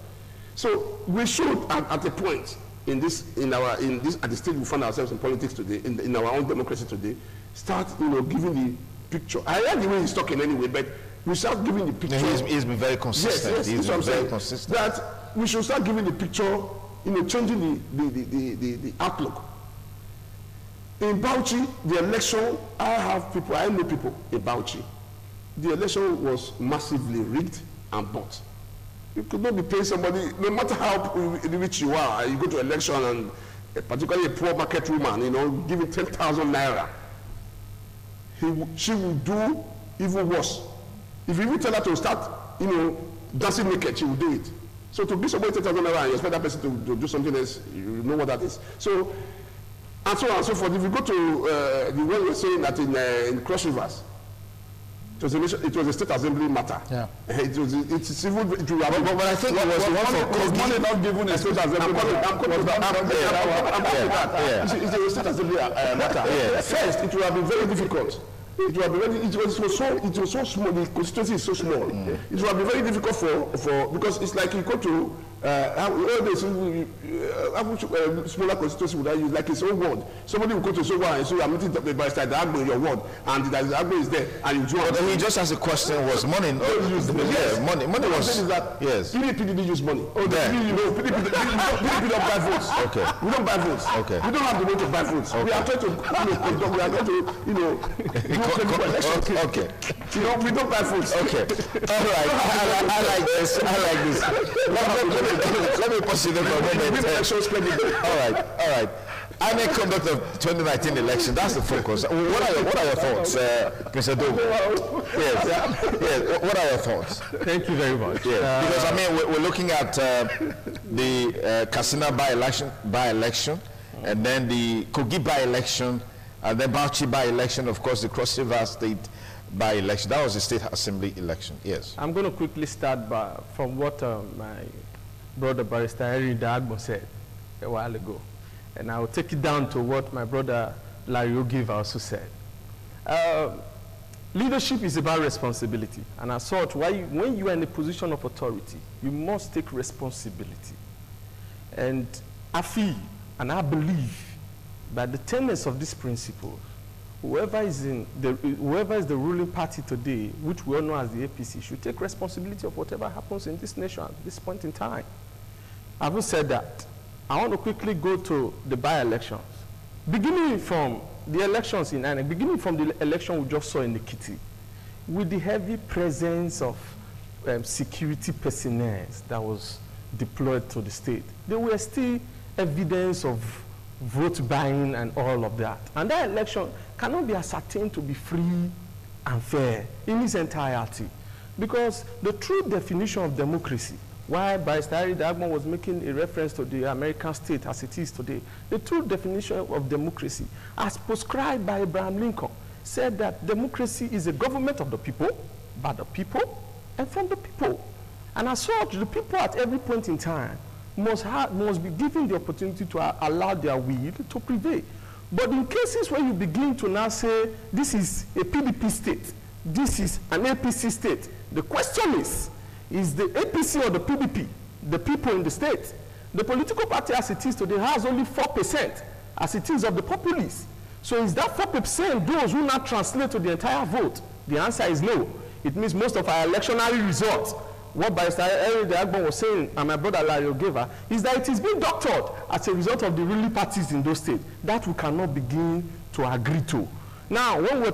So we should, at a point at the stage we find ourselves in politics today, in our own democracy today, start, giving the picture. I like the way he's talking anyway, but we start giving the picture. He's been very consistent. Yes, he's been very consistent. That we should start giving the picture, changing the outlook. In Bauchi, the election, I know people in Bauchi. The election was massively rigged and bought. You could not be paying somebody, no matter how rich you are, you go to election and particularly a poor market woman, giving 10,000 naira. She will do even worse. If you even tell her to start, dancing naked, she will do it. So to give somebody 10,000 naira and you expect that person to do something else, you know what that is. So, and so on and so forth. If you go to the one you're saying that in Cross Rivers, it was a state assembly matter. Yeah. But I think it was one for money not given a state assembly It's a state assembly matter. Yeah. First, it would have been very difficult. It was so small. The constituency is so small. It would have been very difficult for because it's like you go to smaller constituency would use like his own word. Somebody will go to his own word and say, "I'm meeting the barrister Agbo in your ward," and the Agbo is there, and you join. He just asked a question: was money? Money was. Yes. PDP didn't use money. PDP don't buy votes. Okay. We don't buy votes. Okay. We don't have the money to buy votes. Okay. We are trying to conduct. We are going to do elections. Okay. We don't buy votes. Okay. All right. I like this. Let me proceed for a moment. All right. Inec conduct of 2019 election. That's the focus. What are your thoughts, Mr. Dogo? Yes. What are your thoughts? Thank you very much. Yeah. Because we're looking at the Katsina by-election, and then the Kogi by-election, and then Bauchi by-election, of course, the Cross River State by-election. That was the State Assembly election, yes. I'm going to quickly start from what my brother Barrister Henry Dagbo said a while ago. And I'll take it down to what my brother Larry Ogiva also said. Leadership is about responsibility. And as such, when you are in a position of authority, you must take responsibility. And I feel and I believe by the tenets of this principle, whoever is the ruling party today, which we all know as the APC, should take responsibility of whatever happens in this nation at this point in time. Having said that, I want to quickly go to the by-elections. Beginning from the elections in Inec, beginning from the election we just saw in Ekiti, with the heavy presence of security personnel that was deployed to the state, there were still evidence of vote buying and all of that. And that election cannot be ascertained to be free and fair in its entirety. Because the true definition of democracy, while Barrister Harry Dagman was making a reference to the American state as it is today, the true definition of democracy, as prescribed by Abraham Lincoln, said that democracy is a government of the people, by the people, and from the people. And as such, the people at every point in time must be given the opportunity to allow their will to prevail. But in cases where you begin to now say, this is a PDP state, this is an APC state, the question is the APC or the PDP, the people in the state? The political party as it is today has only 4% as it is of the populace. So is that 4% those who not translate to the entire vote? The answer is no. It means most of our electionary results, what Barrister Henry Dagban was saying, and my brother Larry Ogeva, is that it is being doctored as a result of the ruling parties in those states. That we cannot begin to agree to. Now, when you were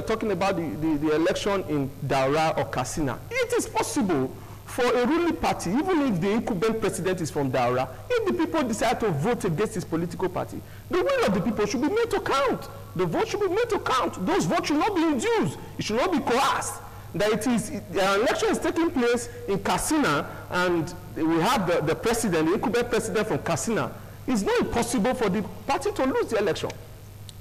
talking about the election in Daura or Katsina, it is possible for a ruling party, even if the incumbent president is from Daura, if the people decide to vote against his political party, the will of the people should be made to count. The vote should be made to count. Those votes should not be induced. It should not be coerced. That the election is taking place in Katsina, and we have the president, the incumbent president from Katsina. It's not impossible for the party to lose the election.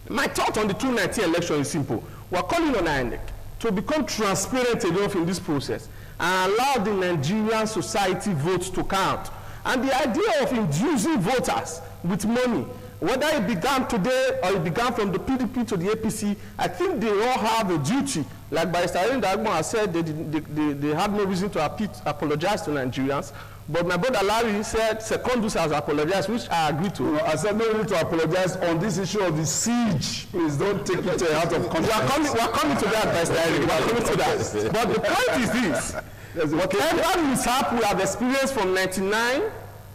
My thought on the 2019 election is simple. We're calling on Inec to become transparent enough in this process and allow the Nigerian society votes to count. And the idea of inducing voters with money, whether it began today or it began from the PDP to the APC, I think they all have a duty. Like Barrister Henry Dagman has said, they have no reason to apologize to Nigerians. But my brother Larry said Secondus has apologized, which I agree to. No, I said no need to apologize on this issue of the siege. Please don't take it out of context. We're coming to that, Barrister Henry. We're coming to that. But the point is this. Whatever mishap we have experienced from 1999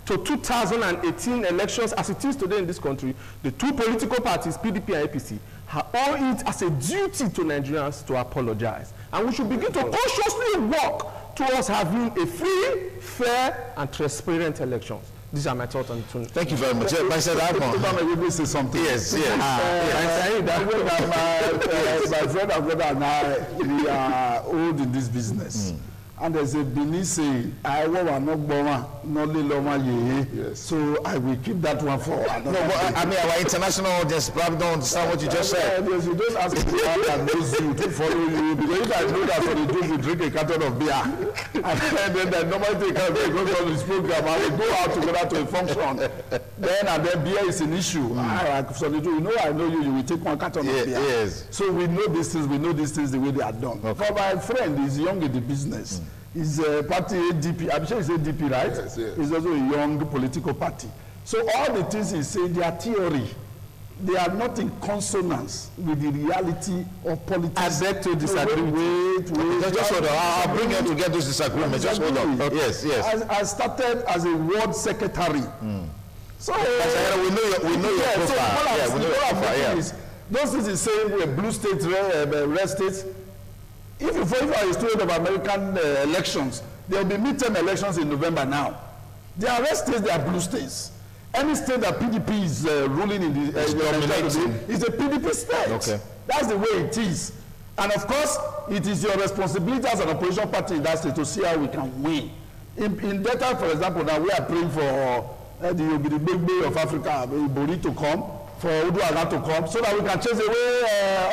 to 2018 elections as it is today in this country, the two political parties, PDP and APC, owe it as a duty to Nigerians to apologize. And we should begin to consciously work towards having a free, fair, and transparent elections. These are my thoughts on it. Thank you very much. I said I say something. Yes, My friend and brother and I, we are old in this business. And there's a Benin saying, I will not yes. So I will keep that one for another. No, but I mean, our international audience probably don't understand what you just said. Yes, you don't ask me that knows you to follow you, because if I know that what you do, you drink a carton of beer. And then normally take a beer, go on this program, and we go out together to a function. Then beer is an issue. So you know, I know you will take one carton of beer. Yes. So we know these things, the way they are done. Okay. For my friend, he's young in the business. Is a party ADP, I'm sure it's ADP, right? Yes, yes. It's also a young political party. So all the things he's saying, they are theory. They are not in consonance with the reality of politics. I beg to disagree. Wait. Just hold on. I'll bring you to get those disagreements. Just hold on. Okay. Yes. I started as a ward secretary. So we know your profile. So we know your profile. Those things he's saying, blue states, red states. If you are a student of American elections, there will be midterm elections in November now. They are red states, they are blue states. Any state that PDP is ruling in the is a PDP state. Okay. That's the way it is. And of course, it is your responsibility as an opposition party in that state to see how we can win. In Delta, for example, now we are praying for the Ogidi of Africa, Ibori to come, for Uduaga to come, so that we can chase away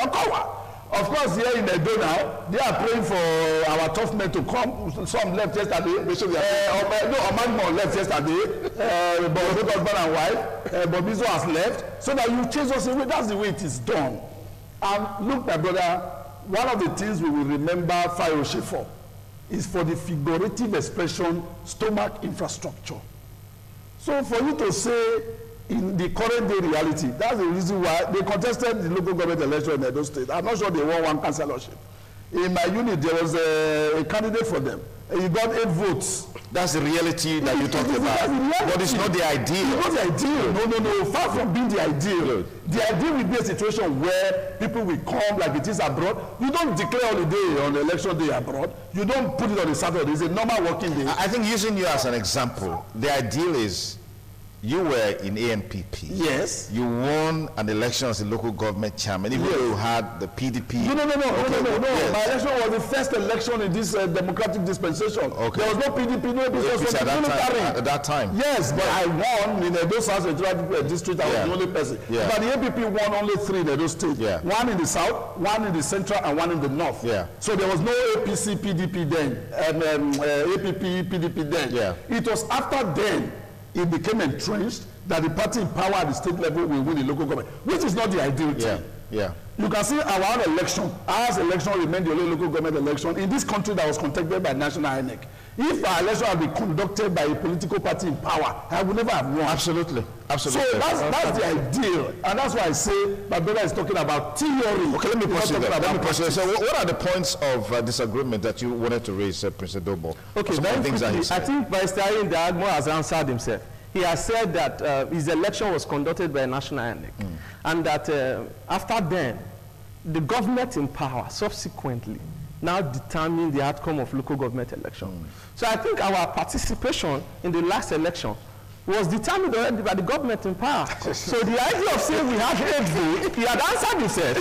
Okawa. Of course, here in Edo now, they are praying for our tough men to come. Some left yesterday. Omanmo left yesterday. But both husband and wife. But Bizo has left. So that you chase us away. That's the way it is done. And look, my brother, one of the things we will remember Fayose for is for the figurative expression stomach infrastructure. So for you to say in the current day reality, that's the reason why they contested the local government election in Edo State. I'm not sure they won one councillorship. In my unit, there was a candidate for them. He got 8 votes. That's the reality that you talked about. But it's not the ideal. It's not the ideal. No. Far from being the ideal. The ideal will be a situation where people will come like it is abroad. You don't declare holiday on election day abroad. You don't put it on a Saturday. It's a normal working day. I think using you as an example, the ideal is you were in ANPP. Yes. You won an election as a local government chairman, even though you had the PDP. No. Yes. My election was the first election in this democratic dispensation. Okay. There was no PDP, no APC at that time. Yes, but I won in Edo South District. I was the only person. Yeah. But the APP won only 3 in Edo State. Yeah. 1 in the south, 1 in the central, and 1 in the north. Yeah. So there was no APC, PDP then, APP, PDP then. Yeah. It was after then it became entrenched that the party in power at the state level will win the local government, which is not the ideal thing. Yeah. You can see our election, ours election remained the only local government election in this country that was conducted by National Inec. If our election had been conducted by a political party in power, I would never have won. Absolutely. So that's the ideal, and that's why I say my brother is talking about theory. Okay, let me pursue that. So what are the points of disagreement that you wanted to raise, Prince Edobo? Okay, very quickly, I think Vice Chairman Diagmo has answered himself. He has said that his election was conducted by National Inec, and that after then, the government in power subsequently now determined the outcome of local government election. So I think our participation in the last election was determined already by the government in power. So the idea of saying we have 8 votes, he had answered himself,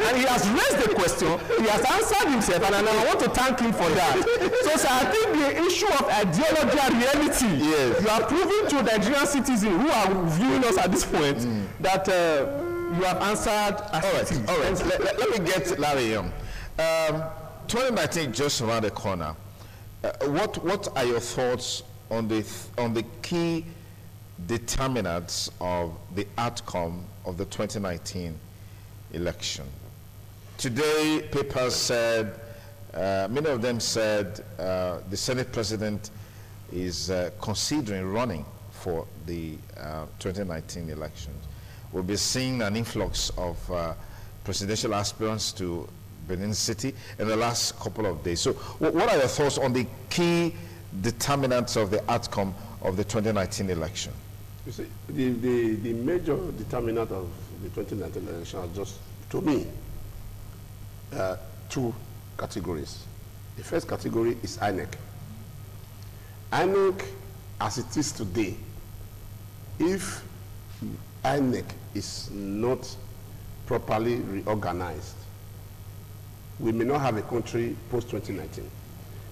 and he has raised the question, he has answered himself, and I want to thank him for that. So I think the issue of ideology and reality, you are proving to Nigerian citizens who are viewing us at this point that you have answered as it is. All right. Let me get Larry Young. 2019 just around the corner. What are your thoughts on the key determinants of the outcome of the 2019 election? Today, papers said, many of them said the Senate President is considering running for the 2019 elections. We'll be seeing an influx of presidential aspirants to Benin City in the last couple of days. So what are your thoughts on the key determinants of the outcome of the 2019 election? You see, the major determinant of the 2019 election are just, to me, 2 categories. The first category is Inec. Inec, as it is today, if Inec is not properly reorganized, we may not have a country post-2019,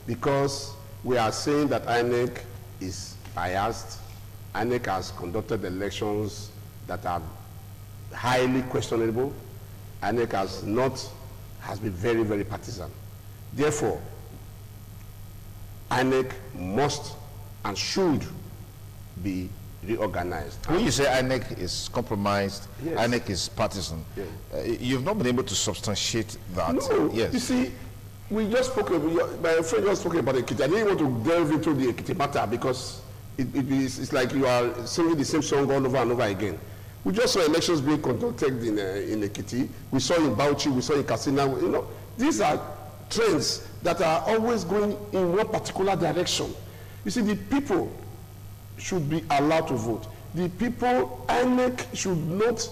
because we are saying that Inec is biased. Inec has conducted elections that are highly questionable. Inec has been very, very partisan. Therefore, Inec must and should be reorganized. When you say INEC is compromised, INEC is partisan, you've not been able to substantiate that. No, you see, we just spoke, my friend just spoke about Ekiti. I didn't want to delve into the Ekiti matter because it's like you are singing the same song all over and over again. We just saw elections being conducted in Ekiti. We saw in Bauchi, we saw in Katsina. You know, these are trends that are always going in one particular direction. You see, the people should be allowed to vote. The people, INEC should not,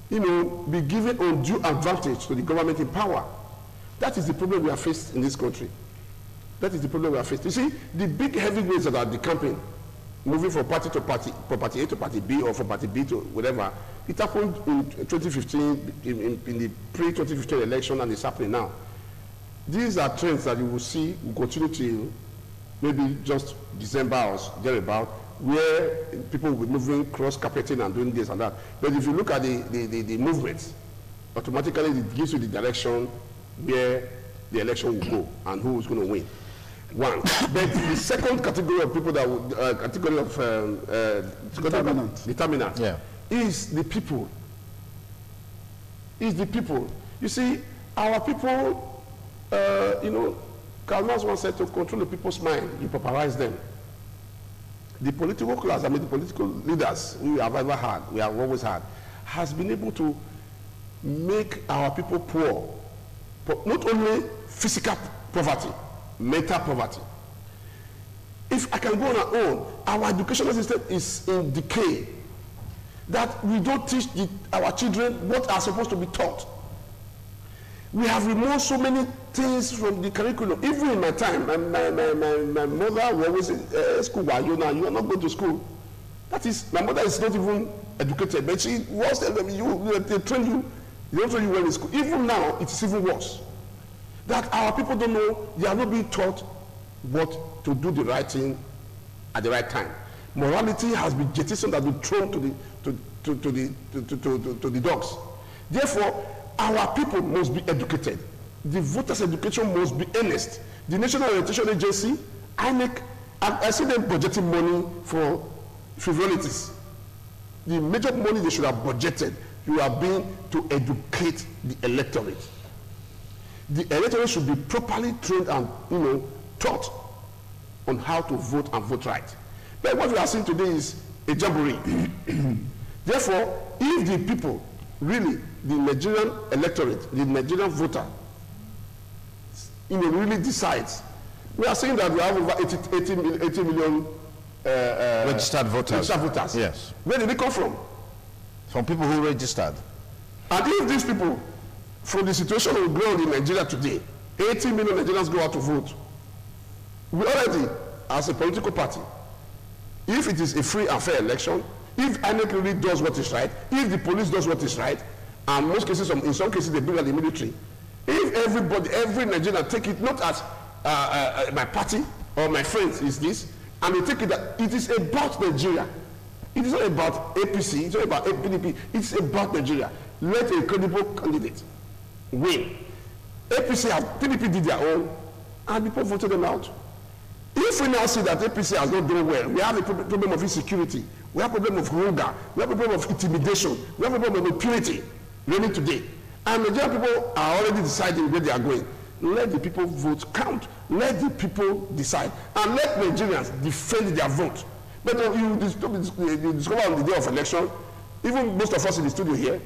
be given undue advantage to the government in power. That is the problem we are faced in this country. That is the problem we are faced. You see, the big heavyweights that are decamping, moving from party to party, from party A to party B, or from party B to whatever, it happened in 2015, in the pre-2015 election, and it's happening now. These are trends that you will see will continue till maybe just December or thereabout, where people will be moving cross-carpeting and doing this and that. But if you look at the movements, automatically it gives you the direction where the election will go and who is going to win. One. But the second category of people that would, category of determinant yeah. is the people. Is the people. You see, our people, you know, Karl Marx once said to control the people's mind, you pauperize them. The political class, I mean the political leaders we have ever had, we have always had, has been able to make our people poor. Not only physical poverty, mental poverty. If I can go on our own, our educational system is in decay. That we don't teach our children what are supposed to be taught. We have removed so many things from the curriculum. Even in my time, my mother would always say, school, why you are not going to school. That is, my mother is not even educated, but she was, they train you, they don't train you well in school. Even now, it is even worse. That our people don't know, they are not being taught what to do the right thing at the right time. Morality has been jettisoned, has been thrown to the dogs. Therefore, our people must be educated. The voters' education must be earnest. The National Orientation Agency, Inec, I see them budgeting money for frivolities. The major money they should have budgeted, you have been to educate the electorate. The electorate should be properly trained and, you know, taught on how to vote and vote right. But what we are seeing today is a jamboree. Therefore, if the people, really, the Nigerian electorate, the Nigerian voter, you know, really decides, we are saying that we have over 80 million registered voters. Yes. Where did they come from? From people who registered. And if these people, from the situation we grow in Nigeria today, 80 million Nigerians go out to vote. We already, as a political party, if it is a free and fair election, if INEC really does what is right, if the police does what is right, and most cases, in some cases, they bring out the military. If everybody, every Nigerian take it not as my party or my friends is this, and they take it that it is about Nigeria. It is not about APC, it's not about PDP, it's about Nigeria. Let a credible candidate win. PDP did their own, and people voted them out. If we now see that APC has not done well, we have a problem of insecurity, we have a problem of hunger, we have a problem of intimidation, we have a problem of impunity reigning today. And Nigerian people are already deciding where they are going. Let the people vote count. Let the people decide. And let Nigerians defend their vote. But you discover on the day of election, even most of us in the studio here,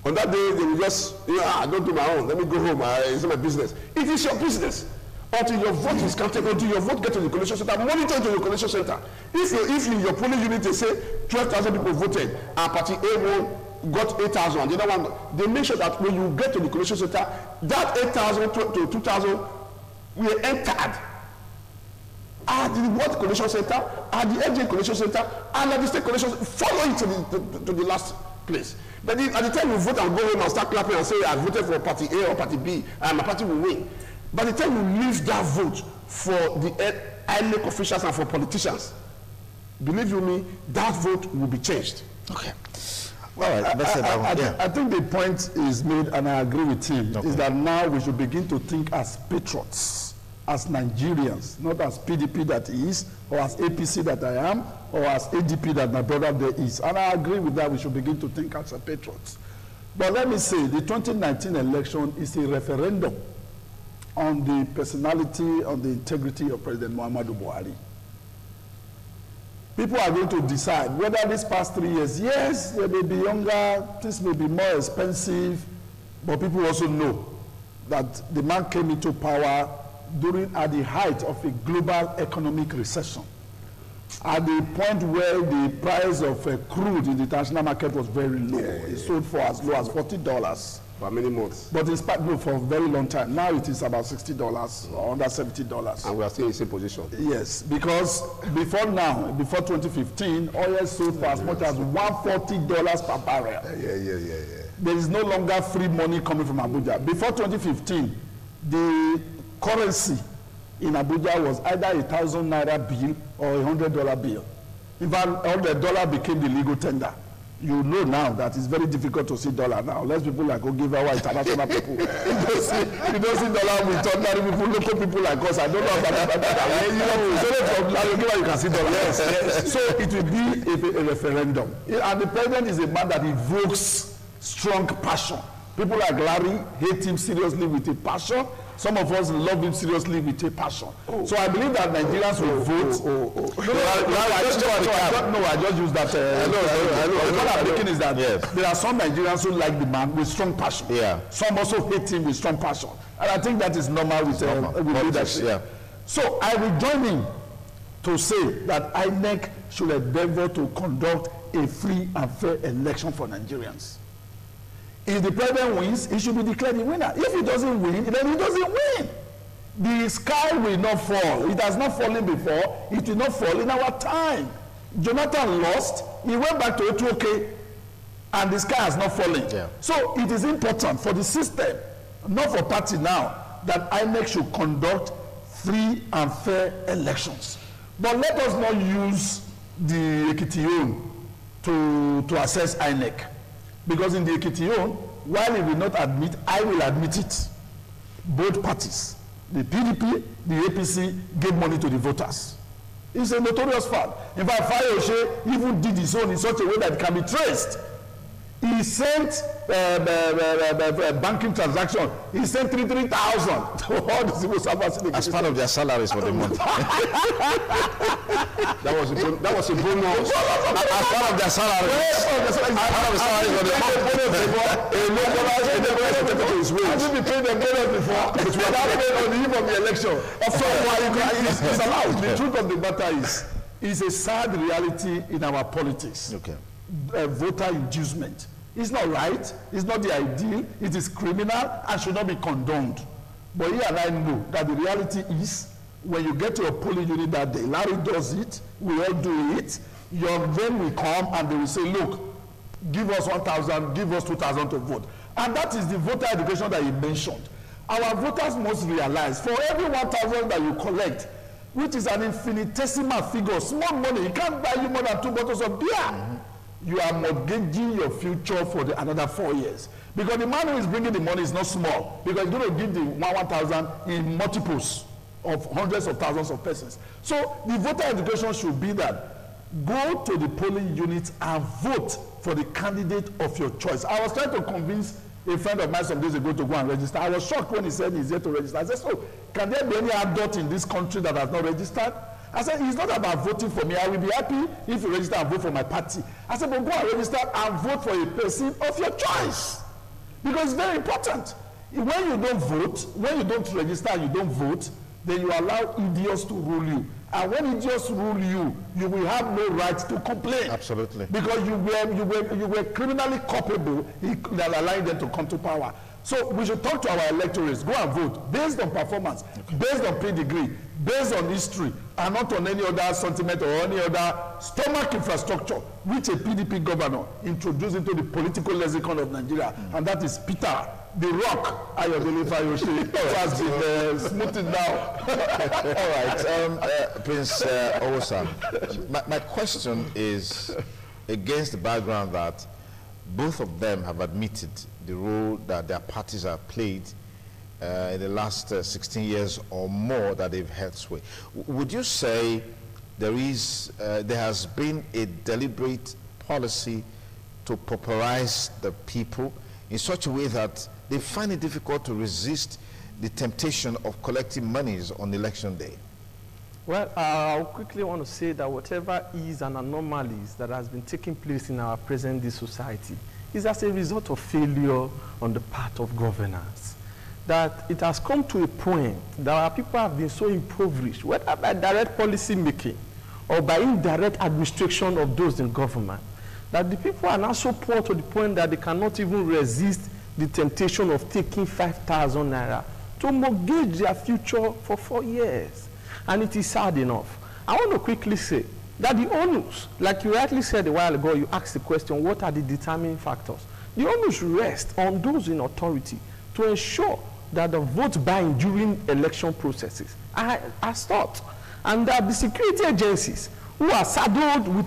on that day, they will just, I don't do my own, let me go home, it's not my business. It is your business. Until your vote is counted, until your vote gets to the collation center, monitor to the collation center. If your polling unit, they say 12,000 people voted, and party A1 got 8,000, and the other one, they make sure that when you get to the collation center, that 8,000 to 2,000 were entered at the what collation center, at the FJ collation center, and at the state collation center, follow it to the last place. But at the time you vote and go home and start clapping and say, I voted for party A or party B, and my party will win. By the time you leave that vote for the INEC officials and for politicians, believe you me, that vote will be changed. Okay. All right. I think the point is made, and I agree with him, okay, is that now we should begin to think as patriots, as Nigerians, not as PDP that he is, or as APC that I am, or as ADP that my brother there is. And I agree with that. We should begin to think as patriots. But let me say, the 2019 election is a referendum on the personality, on the integrity of President Muhammadu Buhari. People are going to decide whether these past 3 years, yes, they may be younger, things may be more expensive, but people also know that the man came into power at the height of a global economic recession, at the point where the price of crude in the international market was very low. It sold for as low as $40. For many months. But in spite, no, for a very long time. Now it is about $60 or under $70. And we are still in the same position. Yes, because before 2015, oil sold for as much as $140 per barrel. There is no longer free money coming from Abuja. Before 2015, the currency in Abuja was either 1,000 naira bill or $100 bill. In fact, $100 became the legal tender. You know now that it's very difficult to see dollar now. Less people like Ogiva, international people. You don't see dollar with ordinary people, local people like us. I don't know about that. It's only from Ogiva you can see dollar. Yes. So it will be a referendum. And the president is a man that evokes strong passion. People like Larry hate him seriously with a passion. Some of us love him seriously with a passion. So I believe that Nigerians will vote. I just use that. What I'm making is that there are some Nigerians who like the man with strong passion. Yeah. Some also hate him with strong passion. And I think that is normal with leadership. Yeah. So I will join him to say that INEC should endeavor to conduct a free and fair election for Nigerians. If the president wins, he should be declared the winner. If he doesn't win, then he doesn't win. The sky will not fall. It has not fallen before. It will not fall in our time. Jonathan lost. He went back to Otuoke, and the sky has not fallen. Yeah. So it is important for the system, not for party now, that INEC should conduct free and fair elections. But let us not use the Ekitiyon to assess INEC. Because in the Ekitiyon, while he will not admit, I will admit it. Both parties, the PDP, the APC, gave money to the voters. It's a notorious fact. In fact, Fayose even did his own in such a way that it can be traced. He sent banking transaction. He sent 3,000 to all the civil servants. As part of their salaries for the month. That was a bonus. As part of their salaries. As part of the salaries for the month. I should be paid the bonus before. But we are not paid on the eve of the election. So it's allowed. The truth of the matter is a sad reality in our politics. Okay. Voter inducement. It's not right, it's not the ideal, it is criminal and should not be condoned. But you and I know that the reality is when you get to a polling unit that day, Larry does it, we all do it, your men will come and they will say, look, give us 1,000, give us 2,000 to vote. And that is the voter education that you mentioned. Our voters must realize for every 1,000 that you collect, which is an infinitesimal figure, small money, you can't buy you more than 2 bottles of beer. Mm-hmm. You are mortgaging your future for another 4 years. Because the man who is bringing the money is not small. Because he's going to give the 1,000 in multiples of hundreds of thousands of persons. So the voter education should be that go to the polling units and vote for the candidate of your choice. I was trying to convince a friend of mine some days ago to go and register. I was shocked when he said he's here to register. I said, so can there be any adult in this country that has not registered? I said, it's not about voting for me. I will be happy if you register and vote for my party. I said, but go and register and vote for a person of your choice. Because it's very important. When you don't vote, when you don't register and you don't vote, then you allow idiots to rule you. And when idiots rule you, you will have no right to complain. Absolutely. Because you were criminally culpable in allowing them to come to power. So we should talk to our electorates, go and vote based on performance, based on pedigree, based on history, and not on any other sentiment or any other stomach infrastructure which a PDP governor introduced into the political lexicon of Nigeria, and that is Peter, the Rock, Ayodele Fayose, has been smoothed down. All right, Prince Owosa, my question is against the background that both of them have admitted the role that their parties have played in the last 16 years or more that they've held sway. Would you say there has been a deliberate policy to pauperize the people in such a way that they find it difficult to resist the temptation of collecting monies on election day? Well, I quickly want to say that whatever is an anomalies that has been taking place in our present-day society is as a result of failure on the part of governance. That it has come to a point that our people have been so impoverished, whether by direct policy making or by indirect administration of those in government, that the people are now so poor to the point that they cannot even resist the temptation of taking 5,000 naira to mortgage their future for 4 years. And it is sad enough. I want to quickly say that the onus, like you rightly said a while ago, you asked the question, what are the determining factors? The onus rests on those in authority to ensure that the vote buying during election processes are stopped, and that the security agencies who are saddled with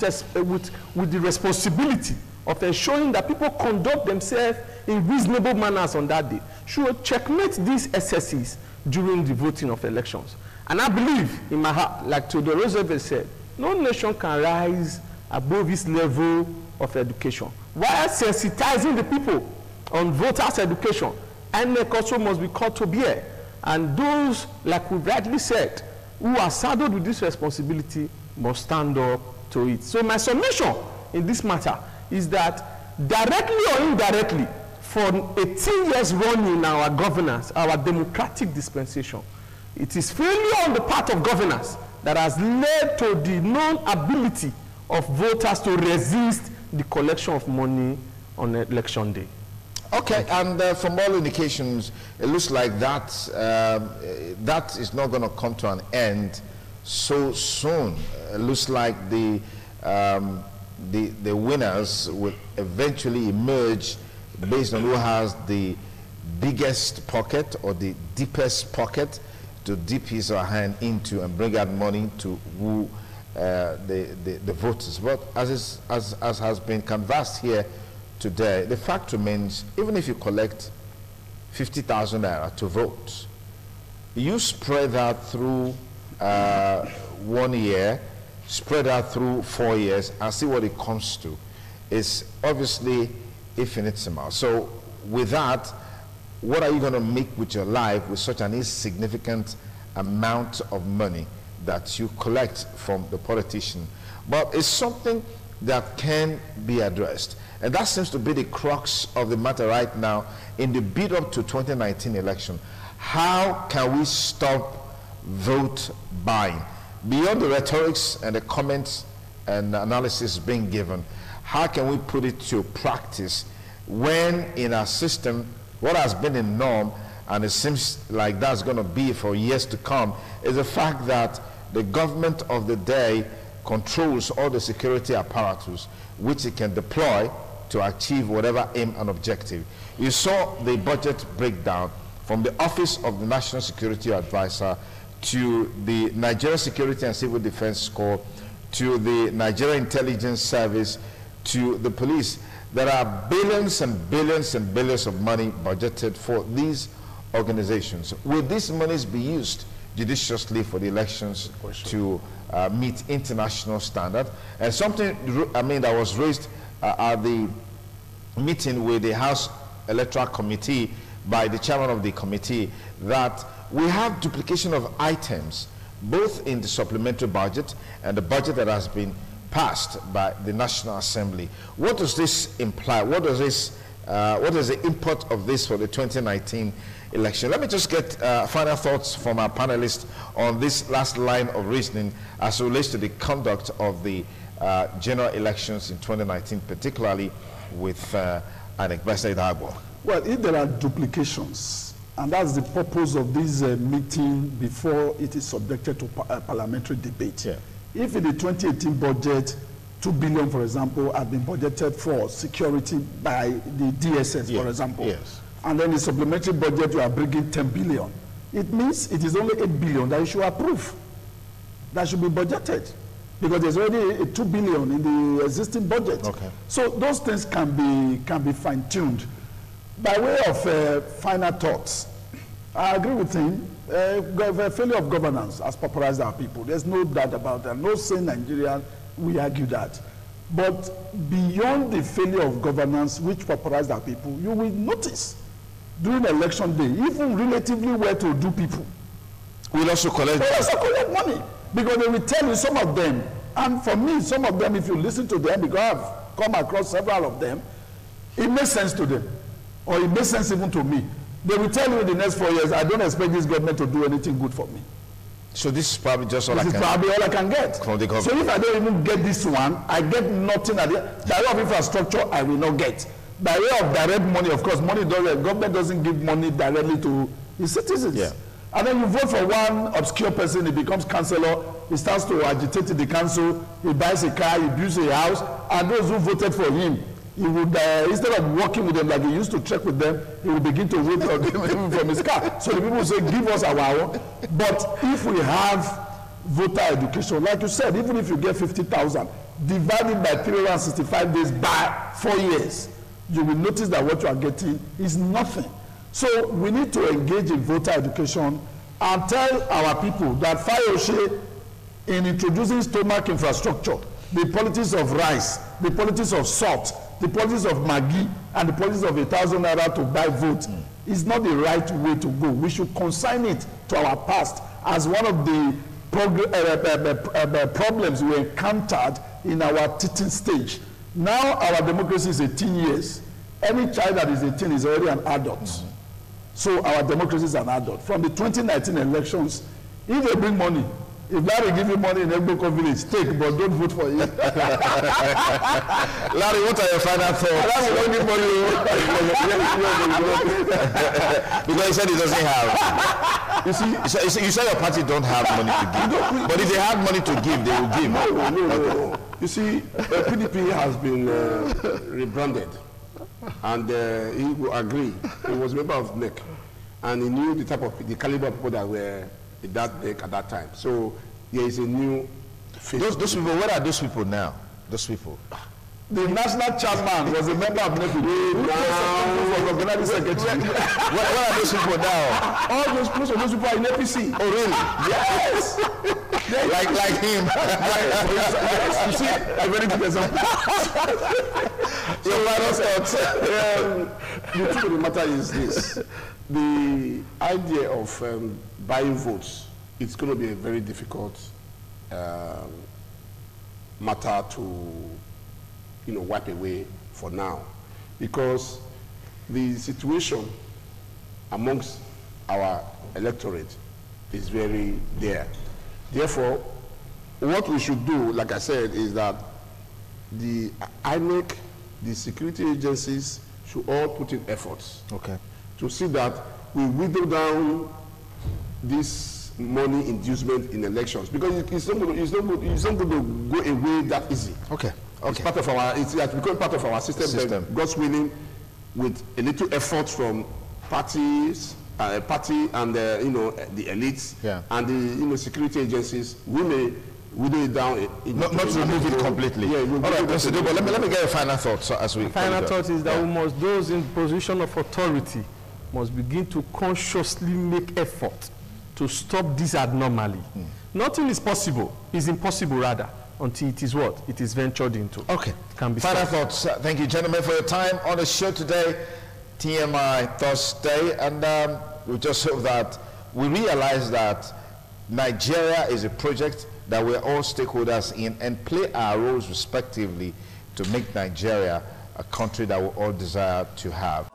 the responsibility of ensuring that people conduct themselves in reasonable manners on that day should checkmate these excesses during the voting of elections. And I believe in my heart, like Theodore Roosevelt said, no nation can rise above its level of education. While sensitizing the people on voters' education, Inec also must be called to bear. And those, like we rightly said, who are saddled with this responsibility must stand up to it. So my submission in this matter is that directly or indirectly, for 18 years running our governance, our democratic dispensation, it is failure on the part of governance that has led to the non-ability of voters to resist the collection of money on election day. Okay, and from all indications, it looks like that that is not going to come to an end so soon. It looks like the winners will eventually emerge based on who has the biggest pocket or the deepest pocket to dip his or her hand into and bring out money to woo the voters. But as has been canvassed here today, the fact remains, even if you collect 50,000 naira to vote, you spread that through 1 year, spread out through 4 years, and see what it comes to. It's obviously infinitesimal. So with that, what are you going to make with your life with such an insignificant amount of money that you collect from the politician? But it's something that can be addressed. And that seems to be the crux of the matter right now in the build up to 2019 election. How can we stop vote buying? Beyond the rhetorics and the comments and analysis being given, how can we put it to practice when in our system, what has been a norm, and it seems like that's going to be for years to come, is the fact that the government of the day controls all the security apparatus which it can deploy to achieve whatever aim and objective. You saw the budget breakdown from the Office of the National Security Advisor to the Nigeria Security and Civil Defense Corps, to the Nigeria Intelligence Service, to the police. There are billions and billions and billions of money budgeted for these organizations. Will these monies be used judiciously for the elections to meet international standard? And something, that was raised at the meeting with the House Electoral Committee by the chairman of the committee, that we have duplication of items both in the supplementary budget and the budget that has been passed by the National Assembly. What does this imply? What does this what is the input of this for the 2019 election? Let me just get final thoughts from our panelists on this last line of reasoning as it relates to the conduct of the general elections in 2019, particularly with Inec. Well, if there are duplications, and that's the purpose of this meeting before it is subjected to parliamentary debate. Yeah. If in the 2018 budget, 2 billion, for example, had been budgeted for security by the DSS, for example, yes, and then the supplementary budget you are bringing 10 billion, it means it is only 8 billion that you should approve, that should be budgeted, because there's already 2 billion in the existing budget. Okay. So those things can be fine-tuned. By way of final thoughts, I agree with him. Failure of governance has pauperized our people. There's no doubt about that. No sane Nigerian will argue that. But beyond the failure of governance which pauperized our people, you will notice during election day, even relatively well-to-do people will also collect money, because they will tell you, some of them, and for me, some of them, if you listen to them, because I've come across several of them, it makes sense to them, or it makes sense even to me. They will tell you in the next 4 years, I don't expect this government to do anything good for me. So this is probably just all I can. This is probably all I can get. From the government. So if I don't even get this one, I get nothing at the by way of infrastructure, I will not get. By way of direct money, of course, government doesn't give money directly to its citizens. Yeah. And then you vote for one obscure person, he becomes councillor, he starts to agitate in the council, he buys a car, he builds a house, and those who voted for him, he would, instead of working with them like he used to trek with them, he would begin to vote for them from his car. So the people say, give us our own. But if we have voter education. Like you said, even if you get 50,000, divided by 365 days by 4 years, you will notice that what you are getting is nothing. So we need to engage in voter education and tell our people that Fayose, in introducing stomach infrastructure, the politics of rice, the politics of salt, the politics of Maggi, and the politics of 1,000 naira to buy vote is not the right way to go. We should consign it to our past as one of the problems we encountered in our teething stage. Now our democracy is 18 years. Any child that is 18 is already an adult. So our democracy is an adult. From the 2019 elections, if they bring money, if Larry give you money in Egboko village, take, but don't vote for it. Larry, what are your final thoughts? Larry won't give money. Because he said he doesn't have. You see, you say your party don't have money to give. But if they have money to give, they will give. No. You see, PDP has been rebranded. And he will agree. He was a member of Inec. And he knew the caliber of people that were in that deck at that time. So there is a new face. Those people, where are those people now? Those people. The national chairman was a member of NEPI. Where are those people now? All most of those people are in APC. Oh, really? Yes. like him. Yes. You see, a very good example. Your final thoughts. The truth of the matter is this. The idea of buying votes, it's going to be a very difficult matter to wipe away for now, because the situation amongst our electorate is very there. Therefore, what we should do, like I said, is that the INEC, the security agencies should all put in efforts to see that we whittle down this money inducement in elections, because it's not going to go away that easy. It's part of our. It has become part of our system. God's willing, with a little effort from parties, party and the elites and the security agencies, we may whittle it down. Not remove it completely. Yeah, all right, Mr. Dubo, let me get a final thought. So as we final thought is that those in position of authority must begin to consciously make effort to stop this abnormally. Nothing is possible. It's impossible rather, until it is what? It is ventured into. Okay. Can be final thoughts. Thank you, gentlemen, for your time on the show today, TMI Thursday. And we just hope that we realize that Nigeria is a project that we're all stakeholders in and play our roles respectively to make Nigeria a country that we all desire to have.